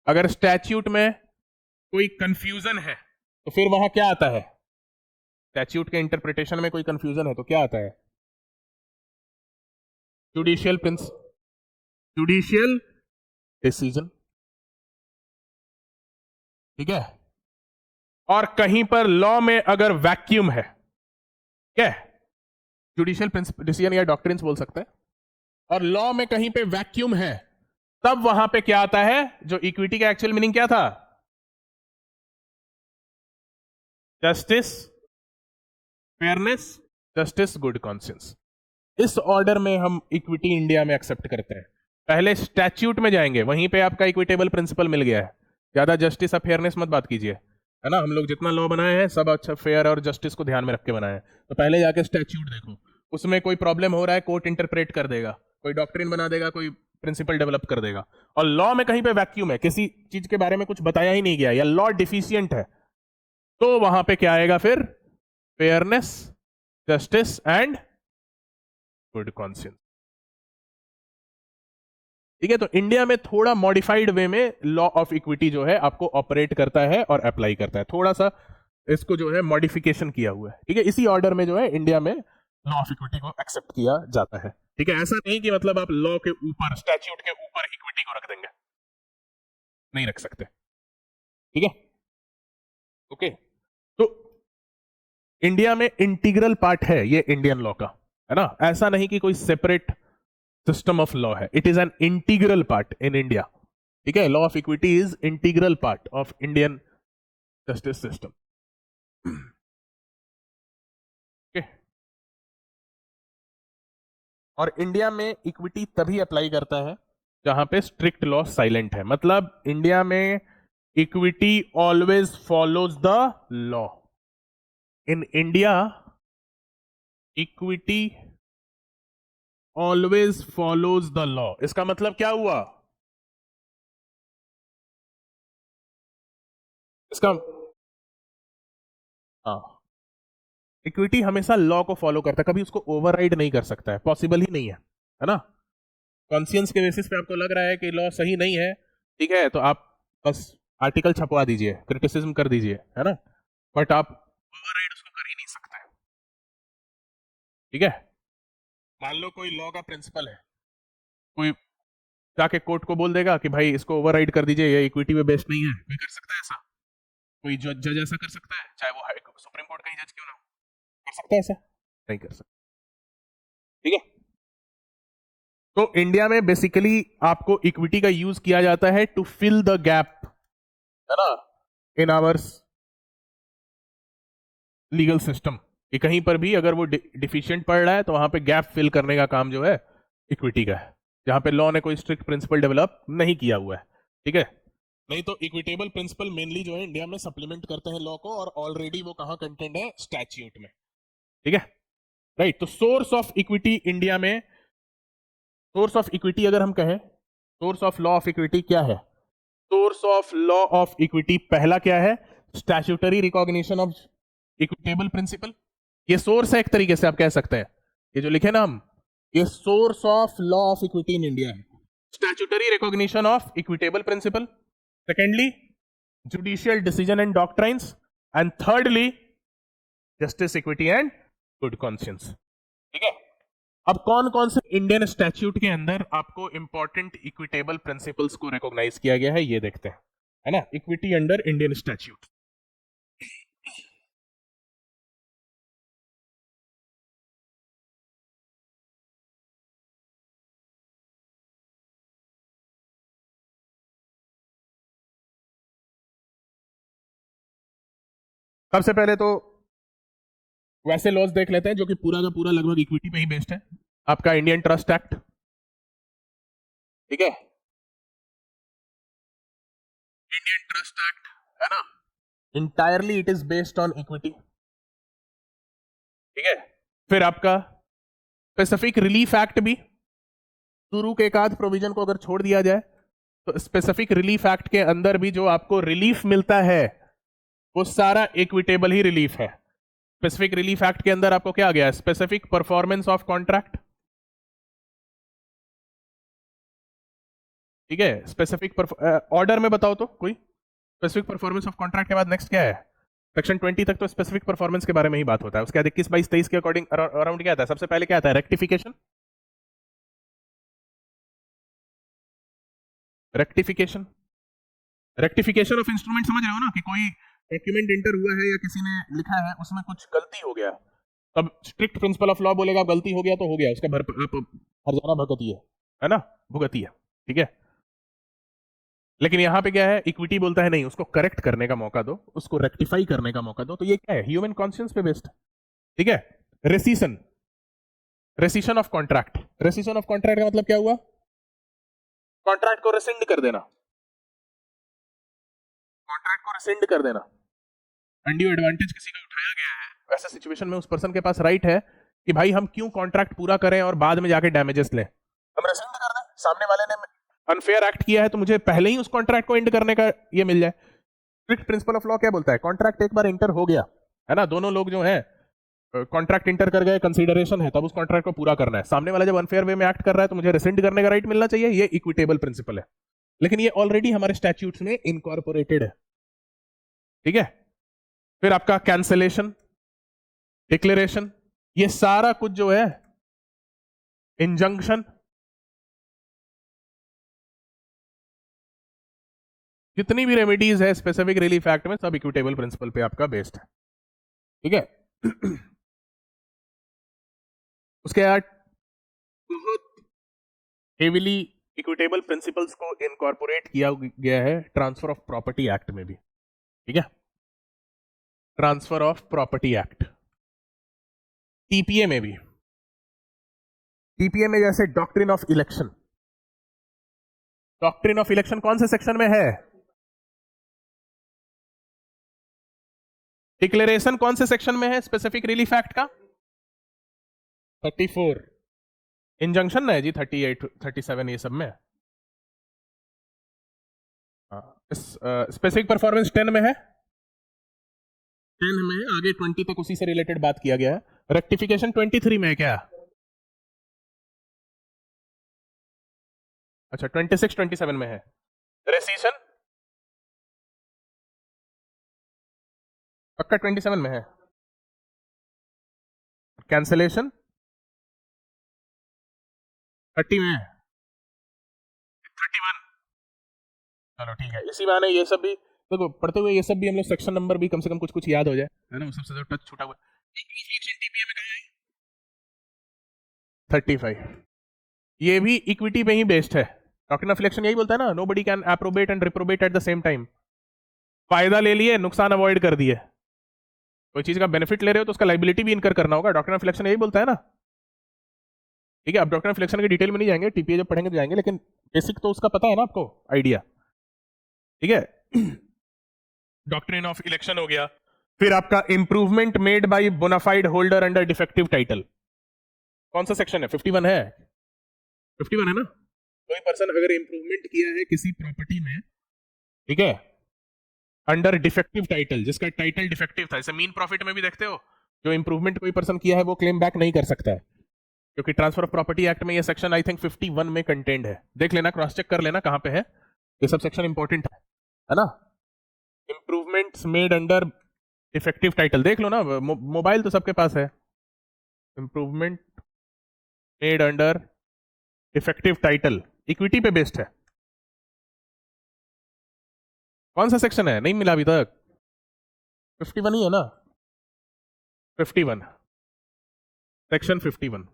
अगर स्टैट्यूट में कोई कंफ्यूजन है तो फिर वहां क्या आता है? स्टैट्यूट के इंटरप्रिटेशन में कोई कंफ्यूजन है तो क्या आता है? जुडिशियल डिसीजन, ठीक है? और कहीं पर लॉ में अगर वैक्यूम है, क्या है? जुडिशियल डिसीजन या डॉक्ट्रिन्स बोल सकते हैं, और लॉ में कहीं पे वैक्यूम है, तब वहां पे क्या आता है? जो इक्विटी का एक्चुअल मीनिंग क्या था? Justice, fairness, justice, good conscience. इस ऑर्डर में हम इक्विटी इंडिया में एक्सेप्ट करते हैं। पहले स्टैच्यूट में जाएंगे, वहीं पे आपका इक्विटेबल प्रिंसिपल मिल गया है। ज्यादा जस्टिस और फेयरनेस मत बात कीजिए, है ना। हम लोग जितना लॉ बनाए हैं सब अच्छा फेयर और जस्टिस को ध्यान में रख के बनाए हैं। तो पहले जाके स्टैच्यूट देखो, उसमें कोई प्रॉब्लम हो रहा है कोर्ट इंटरप्रेट कर देगा, कोई डॉक्ट्रिन बना देगा, कोई प्रिंसिपल डेवलप कर देगा। और लॉ में कहीं पे वैक्यूम है, किसी चीज के बारे में कुछ बताया ही नहीं गया, या लॉ डिफिशियंट है, तो वहां पे क्या आएगा फिर? Fairness, justice and good conscience. ठीक है, तो इंडिया में थोड़ा मॉडिफाइड वे में लॉ ऑफ इक्विटी जो है आपको ऑपरेट करता है और अप्लाई करता है, थोड़ा सा इसको जो है मॉडिफिकेशन किया हुआ है। ठीक है, इसी ऑर्डर में जो है इंडिया में लॉ ऑफ इक्विटी को एक्सेप्ट किया जाता है। ठीक है, ऐसा नहीं कि मतलब आप लॉ के ऊपर, स्टैट्यूट के ऊपर इक्विटी को रख देंगे, नहीं रख सकते। ठीक है, ओके। तो इंडिया में इंटीग्रल पार्ट है ये इंडियन लॉ का, है ना। ऐसा नहीं कि कोई सेपरेट सिस्टम ऑफ लॉ है, it is an integral part in India. ठीक है, law of equity is integral part of Indian justice system. और इंडिया में इक्विटी तभी अप्लाई करता है जहां पे स्ट्रिक्ट लॉ साइलेंट है। मतलब इंडिया में equity always follows the law. In India equity always follows the law. इसका मतलब क्या हुआ? इसका हाँ, इक्विटी हमेशा लॉ को फॉलो करता है, कभी उसको ओवरराइड नहीं कर सकता है, पॉसिबल ही नहीं है ना। कॉन्शियंस के बेसिस पे आपको लग रहा है कि लॉ सही नहीं है, ठीक है, तो आप बस आर्टिकल छपवा दीजिए, क्रिटिसिज्म कर दीजिए, है ना, बट आप ओवरराइड उसको कर ही नहीं सकते। ठीक है, मान लो कोई लॉ का प्रिंसिपल है, कोई जाके कोर्ट को बोल देगा कि भाई इसको ओवरराइड कर दीजिए, ये इक्विटी पे बेस्ड नहीं है, कोई कर सकता है ऐसा? कोई जज ऐसा कर सकता है, चाहे वो सुप्रीम कोर्ट का ही जज क्यों ना हो? कर सकता है ऐसा? नहीं कर सकता। ठीक है, तो इंडिया में बेसिकली आपको इक्विटी का यूज किया जाता है टू फिल द गैप, है ना, इन आवर लीगल सिस्टम, कि कहीं पर भी अगर वो डिफिशिएंट पड़ रहा है तो वहां पे गैप फिल करने का काम जो है इक्विटी का है, जहां पे लॉ ने कोई स्ट्रिक्ट प्रिंसिपल डेवलप नहीं किया हुआ है। ठीक है, नहीं तो इक्विटेबल प्रिंसिपल मेनली जो है इंडिया में सप्लीमेंट करते हैं लॉ को, और ऑलरेडी वो कहां कंटेंट है? स्टैट्यूट में। ठीक है, राइट। तो सोर्स ऑफ इक्विटी इंडिया में, सोर्स ऑफ इक्विटी अगर हम कहें, source of law of equity क्या है? Source of law of equity पहला क्या है? Statutory recognition of equitable principle. ये सोर्स है एक तरीके से आप कह सकते हैं, ये जो लिखे ना हम, ये source of law of equity in India है। Statutory recognition of equitable principle, secondly judicial decision and doctrines, and thirdly justice, equity and good conscience. ठीक है, अब कौन कौन से इंडियन स्टैट्यूट के अंदर आपको इंपॉर्टेंट इक्विटेबल प्रिंसिपल्स को रिकॉग्नाइज किया गया है ये देखते हैं, है ना। Equity under Indian statute. सबसे पहले तो वैसे लॉज देख लेते हैं जो कि पूरा का पूरा लगभग इक्विटी पे ही बेस्ड है। आपका इंडियन ट्रस्ट एक्ट, ठीक है, इंडियन ट्रस्ट एक्ट, है ना, entirely it is based on equity. ठीक है, फिर आपका स्पेसिफिक रिलीफ एक्ट भी, शुरू के एक आध प्रोविजन को अगर छोड़ दिया जाए तो स्पेसिफिक रिलीफ एक्ट के अंदर भी जो आपको रिलीफ मिलता है वो सारा इक्विटेबल ही रिलीफ है। स्पेसिफिक रिलीफ एक्ट के अंदर आपको क्या आ गया? Specific performance of contract. ठीक है, स्पेसिफिक ऑर्डर में बताओ तो कोई स्पेसिफिक परफॉर्मेंस ऑफ कॉन्ट्रैक्ट के बाद नेक्स्ट क्या है? सेक्शन 20 तक तो स्पेसिफिक परफॉर्मेंस के बारे में ही बात होता है। उसके बाद 21, 22, 23 के अकॉर्डिंग अराउंड क्या आता है? सबसे पहले क्या आता है? Rectification. Rectification, rectification of instrument, समझ रहे हो ना, कि कोई डॉक्यूमेंट इंटर हुआ है या किसी ने लिखा है उसमें कुछ गलती हो गया, तब स्ट्रिक्ट प्रिंसिपल ऑफ लॉ बोलेगा गलती हो गया तो हो गया, उसका आप हरजाना भुगतिए, है ना, भुगतिए। ठीक है, लेकिन यहां पे क्या है, इक्विटी बोलता है नहीं, उसको करेक्ट करने का मौका दो, उसको रेक्टिफाई करने का मौका दो। तो ये क्या है, ह्यूमन कॉन्शियस पे बेस्ड, ठीक है। Rescission, rescission of contract, rescission of contract का मतलब क्या हुआ, कॉन्ट्रैक्ट को रेसिंड कर देना, कॉन्ट्रैक्ट को रेसिंड कर देना। अनड्यू एडवांटेज किसी का उठाया गया है, वैसे सिचुएशन में उस पर्सन के पास राइट है कि भाई हम क्यों कॉन्ट्रैक्ट पूरा करें और बाद में जाके डैमेजेस लें, हम रेसिंड कर दें। सामने वाले ने अनफेयर एक्ट किया है तो मुझे पहले ही उस कॉन्ट्रैक्ट को एंड करने का ये मिल जाए। स्ट्रिक्ट प्रिंसिपल ऑफ लॉ क्या बोलता है, कॉन्ट्रैक्ट एक बार इंटर हो गया है ना, दोनों लोग जो है कॉन्ट्रैक्ट इंटर कर गए, कंसीडरेशन है, तब उस कॉन्ट्रैक्ट को पूरा करना है। सामने वाला जब अनफेयर वे में एक्ट कर रहा है तो मुझे रेसिंड करने का राइट मिलना चाहिए, ये इक्विटेबल प्रिंसिपल है। लेकिन ये ऑलरेडी हमारे स्टैट्यूट्स में इनकॉर्पोरेटेड है, ठीक है। फिर आपका कैंसलेशन, डिक्लेरेशन, ये सारा कुछ जो है, इंजंक्शन, जितनी भी रेमेडीज है स्पेसिफिक रिलीफ एक्ट में, सब इक्विटेबल प्रिंसिपल पे आपका बेस्ड है, ठीक है। उसके बाद बहुत हेविली इक्विटेबल प्रिंसिपल्स को इनकॉर्पोरेट किया गया है ट्रांसफर ऑफ प्रॉपर्टी एक्ट में भी, ठीक है। Transfer of property act, TPA में भी, टीपीए में जैसे doctrine of election, doctrine of election कौन से सेक्शन में है, डिक्लेरेशन कौन से सेक्शन में है स्पेसिफिक रिलीफ एक्ट का, 34, इंजंक्शन है जी 38 37 ये सब में, स्पेसिफिक परफॉर्मेंस 10 में है, 10 में, आगे 20 तक उसी से रिलेटेड बात किया गया है। रेक्टिफिकेशन 23 में है क्या, अच्छा 26 27 में है। रेसिशन पक्का 27 में है। कैंसलेशन 30 में है, 31, चलो ठीक है। इसी बहाने ये सब भी देखो पढ़ते हुए, ये सब भी हम लोग सेक्शन नंबर भी कम से कम कुछ कुछ याद हो जाए, है ना, सबसे जो टच छूटा हुआ 35, ये भी इक्विटी पे ही बेस्ड है। डॉक्ट्रिन ऑफ इलेक्शन यही बोलता है ना, nobody can approbate and reprobate at the same time. फायदा ले लिए, नुकसान अवॉइड कर दिए, कोई चीज का बेनिफिट ले रहे हो तो उसका लाइबिलिटी भी इनकर करना होगा, डॉक्ट्रिन ऑफ इलेक्शन यही बोलता है ना, ठीक है। अब डॉक्ट्रिन ऑफ इलेक्शन के डिटेल में नहीं जाएंगे, टीपीए जब पढ़ेंगे तो जाएंगे, लेकिन बेसिक तो उसका पता है ना आपको, आइडिया, ठीक है। डॉक्ट्रिन ऑफ इलेक्शन हो गया। फिर आपका improvement made by bona fide holder under defective title, कौन सा सेक्शन है, 51 है, 51 है ना। कोई पर्सन अगर इंप्रूवमेंट किया है किसी प्रॉपर्टी में, ठीक है, अंडर डिफेक्टिव टाइटल, जिसका टाइटल डिफेक्टिव था, जैसे मीन प्रॉफिट में भी देखते हो, जो इंप्रूवमेंट कोई पर्सन किया है वो क्लेम बैक नहीं कर सकता है, क्योंकि ट्रांसफर ऑफ प्रॉपर्टी एक्ट में ये सेक्शन आई थिंक 51 में कंटेंड है। देख लेना, क्रॉस चेक कर लेना कहां पे है, ये सब सेक्शन इंपॉर्टेंट है ना। Improvements made under defective title देख लो ना, मोबाइल तो सबके पास है। Improvement made under defective title equity पे बेस्ड है। कौन सा सेक्शन है, नहीं मिला अभी तक, 51 ही है ना, 51, सेक्शन 51।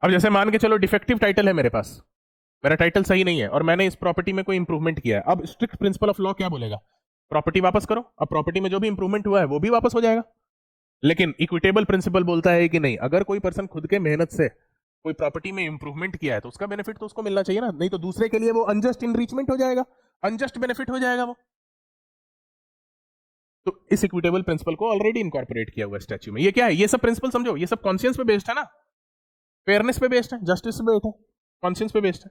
अब जैसे मान के चलो डिफेक्टिव टाइटल है मेरे पास, मेरा टाइटल सही नहीं है और मैंने इस प्रॉपर्टी में कोई इंप्रूवमेंट किया है, अब स्ट्रिक्ट प्रिंसिपल ऑफ लॉ क्या बोलेगा, प्रॉपर्टी वापस करो। अब प्रॉपर्टी में जो भी इंप्रूवमेंट हुआ है वो भी वापस हो जाएगा। लेकिन इक्विटेबल प्रिंसिपल बोलता है कि नहीं, अगर कोई पर्सन खुद के मेहनत से कोई प्रॉपर्टी में इंप्रूवमेंट किया है तो उसका बेनिफिट तो उसको मिलना चाहिए ना, नहीं तो दूसरे के लिए वो अनजस्ट इनरिचमेंट हो जाएगा, अनजस्ट बेनिफिट हो जाएगा वो। तो इस इक्विटेबल प्रिंसिपल को ऑलरेडी इनकॉर्पोरेट किया हुआ स्टैच्यू में। ये क्या है, ये सब प्रिंसिपल समझो, ये सब कॉन्शियस पे बेस्ड है ना, फेयरनेस पे बेस्ड है, जस्टिस पे बेस्ड है, कॉन्शियस पे बेस्ड है।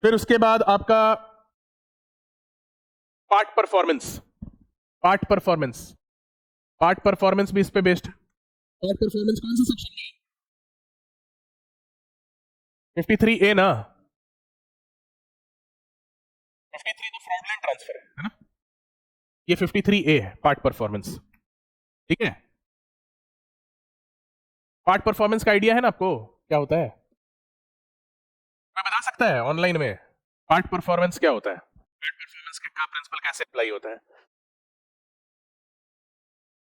फिर उसके बाद आपका part performance, part performance, part performance भी इस पे बेस्ड है। पार्ट परफॉर्मेंस कौन सा सेक्शन में, 53A ना, 53 तो फ्रॉडलेंट ट्रांसफर है ना, ये 53A है पार्ट परफॉर्मेंस, ठीक है। पार्ट परफॉर्मेंस का आइडिया है ना आपको, क्या होता है, कोई बता सकता है ऑनलाइन में पार्ट परफॉर्मेंस क्या होता है, पार्ट परफॉर्मेंस का प्रिंसिपल कैसे अप्लाई होता है।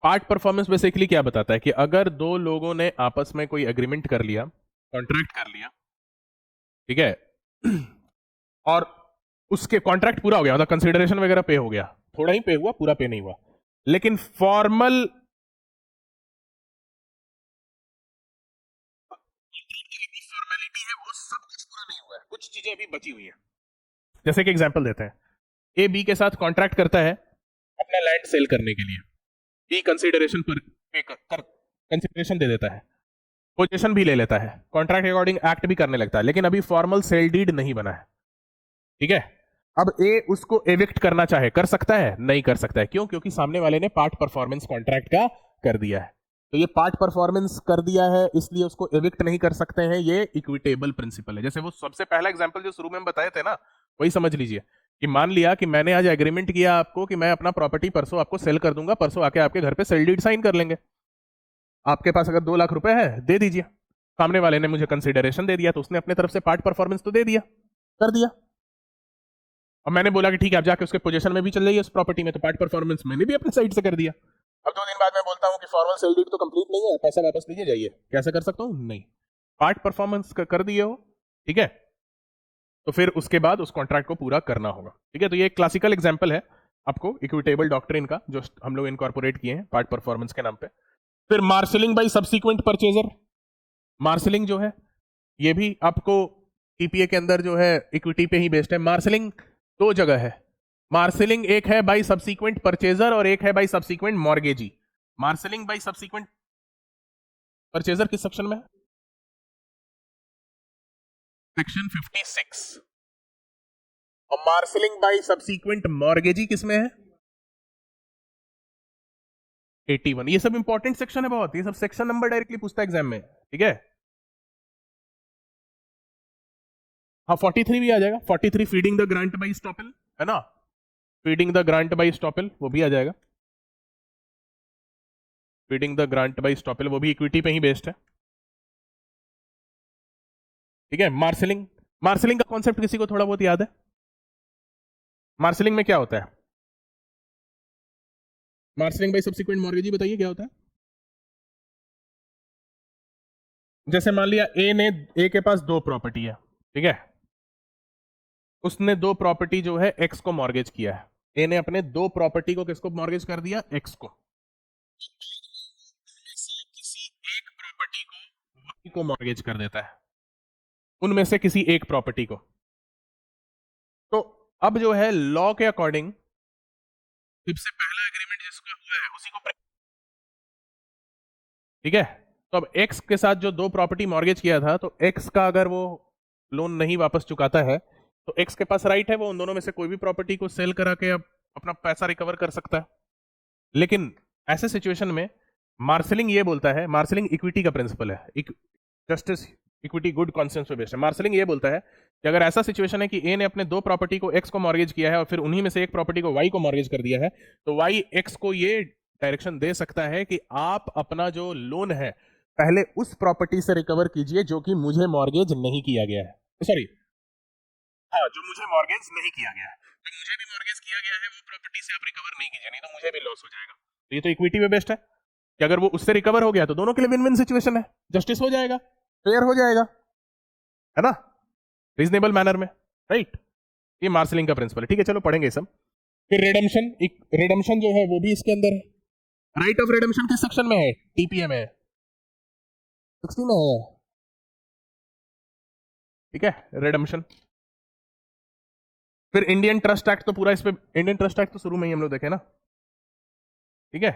पार्ट परफॉर्मेंस बेसिकली क्या बताता है कि अगर दो लोगों ने आपस में कोई एग्रीमेंट कर लिया, कॉन्ट्रैक्ट कर लिया, ठीक है, और उसके कॉन्ट्रैक्ट पूरा हो गया, मतलब कंसिडरेशन वगैरह पे हो गया, थोड़ा ही पे हुआ, पूरा पे नहीं हुआ, लेकिन फॉर्मल फॉर्मेलिटी है वो सब कुछ पूरा नहीं हुआ है, कुछ चीजें अभी बची हुई हैं। जैसे कि एग्जांपल देते हैं, ए बी के साथ कॉन्ट्रैक्ट करता है अपना लैंड सेल करने के लिए, बी कंसिडरेशन पर पे कर कंसिडरेशन दे देता है, पोजीशन भी ले लेता है, कॉन्ट्रैक्ट अकॉर्डिंग एक्ट भी करने लगता है, लेकिन अभी फॉर्मल सेल डीड नहीं बना है, ठीक है। अब ए उसको एविक्ट करना चाहे, कर सकता है? नहीं कर सकता है। क्यों? क्योंकि सामने वाले ने पार्ट परफॉर्मेंस कॉन्ट्रैक्ट का कर दिया है, तो ये पार्ट परफॉर्मेंस कर दिया है, इसलिए उसको एविक्ट नहीं कर सकते हैं। ये इक्विटेबल प्रिंसिपल है। जैसे वो सबसे पहला एग्जांपल जो शुरू में हम बताए थे ना, वही समझ लीजिए कि मान लिया कि मैंने आज एग्रीमेंट किया आपको कि मैं अपना प्रॉपर्टी परसों आपको सेल कर दूंगा, परसों आके आपके घर पे सेल डीड साइन कर लेंगे। आपके पास अगर 2 लाख रुपए है, दे दीजिए। सामने वाले ने मुझे कंसिडरेशन दे दिया, तो उसने अपने तरफ से पार्ट परफॉर्मेंस तो दे दिया, कर दिया। अब मैंने बोला कि ठीक है, आप जाके उसके पोजीशन में भी चल जाइए उस प्रॉपर्टी में, तो पार्ट परफॉर्मेंस मैंने भी अपनी साइड से कर दिया। अब 2 दिन बाद मैं बोलता हूँ कि फॉर्मल सेल डीड तो कंप्लीट नहीं है, पैसा वापस लीजिए जाइए, कैसे कर सकता हूँ? नहीं, पार्ट परफॉर्मेंस कर दिए हो, ठीक है, तो फिर उसके बाद उस कॉन्ट्रैक्ट को पूरा करना होगा, ठीक है। तो ये एक क्लासिकल एग्जांपल है आपको इक्विटेबल डॉक्ट्रिन का, जो हम लोग इनकॉर्पोरेट किए हैं पार्ट परफॉर्मेंस के नाम पे। फिर marshalling by subsequent purchaser, marshalling जो है ये भी आपको टीपीए के अंदर जो है इक्विटी पे ही बेस्ड है। मार्शलिंग 2 जगह है, मार्शलिंग एक है बाय सब्सिक्वेंट परचेजर और एक है by subsequent mortgagee. Marshalling by subsequent purchaser किस सेक्शन में है? सेक्शन 56। और मार्शलिंग बाय सब्सिक्वेंट मॉर्गेजी किस में है? 81। ये सब इंपॉर्टेंट सेक्शन है बहुत, ये सब सेक्शन नंबर डायरेक्टली पूछता है एग्जाम में, ठीक है। हाँ 43 भी आ जाएगा, 43 feeding the grant bye estoppel, है ना, feeding the grant bye estoppel वो भी आ जाएगा, feeding the grant bye estoppel वो भी इक्विटी पे ही बेस्ड है, ठीक है। मार्शलिंग, मार्शलिंग का कॉन्सेप्ट किसी को थोड़ा बहुत याद है? मार्शलिंग में क्या होता है? मार्शलिंग बाय सब्सिक्वेंट मॉर्गेजी बताइए क्या होता है? जैसे मान लिया ए के पास 2 प्रॉपर्टी है, ठीक है, उसने 2 प्रॉपर्टी जो है एक्स को मॉर्गेज किया है। ए ने अपने 2 प्रॉपर्टी को किसको मॉर्गेज कर दिया? एक्स को। किसी एक प्रॉपर्टी को वाई को मॉर्गेज कर देता है, उनमें से किसी एक प्रॉपर्टी को। तो अब जो है लॉ के अकॉर्डिंग सबसे पहला एग्रीमेंट जिसका हुआ है उसी को, ठीक है। तो अब एक्स के साथ जो 2 प्रॉपर्टी मॉर्गेज किया था, तो एक्स का अगर वो लोन नहीं वापस चुकाता है, तो एक्स के पास राइट है वो उन दोनों में से कोई भी प्रॉपर्टी को सेल करा के अब अपना पैसा रिकवर कर सकता है। लेकिन ऐसे सिचुएशन में मार्शलिंग ये बोलता है, मार्शलिंग इक्विटी का प्रिंसिपल है, जस्टिस इक्विटी गुड कॉन्सेंस पे बेस्ड है। मार्शलिंग ये बोलता है कि अगर ऐसा सिचुएशन है कि ए ने अपने 2 प्रॉपर्टी को एक्स को मॉर्गेज किया है और फिर उन्हीं में से एक प्रॉपर्टी को वाई को मॉर्गेज कर दिया है, तो वाई एक्स को ये डायरेक्शन दे सकता है कि आप अपना जो लोन है पहले उस प्रॉपर्टी से रिकवर कीजिए जो कि मुझे मॉर्गेज नहीं किया गया है, सॉरी, हाँ, जो मुझे मॉर्गेज नहीं किया गया है, जो मुझे भी मॉर्गेज किया गया है वो प्रॉपर्टी से आप रिकवर नहीं कीजिए, नहीं तो मुझे भी लॉस हो जाएगा। तो ये तो इक्विटी पे बेस्ड है कि अगर वो उससे रिकवर हो गया तो दोनों के लिए विन विन सिचुएशन है, जस्टिस हो जाएगा, फेयर हो जाएगा, है ना, रीजनेबल मैनर में, राइट। ये मार्शलिंग का प्रिंसिपल है, ठीक है। चलो पढ़ेंगे सब। फिर रिडेम्पशन, रिडेम्पशन जो है वो भी इसके अंदर है। राइट ऑफ रिडेम्पशन किस सेक्शन में है? टीपीए में है, 60 में है, ठीक है, रिडेम्पशन। फिर इंडियन ट्रस्ट एक्ट, तो पूरा इस पे, इंडियन ट्रस्ट एक्ट तो शुरू में ही हम लोग देखे ना, ठीक है।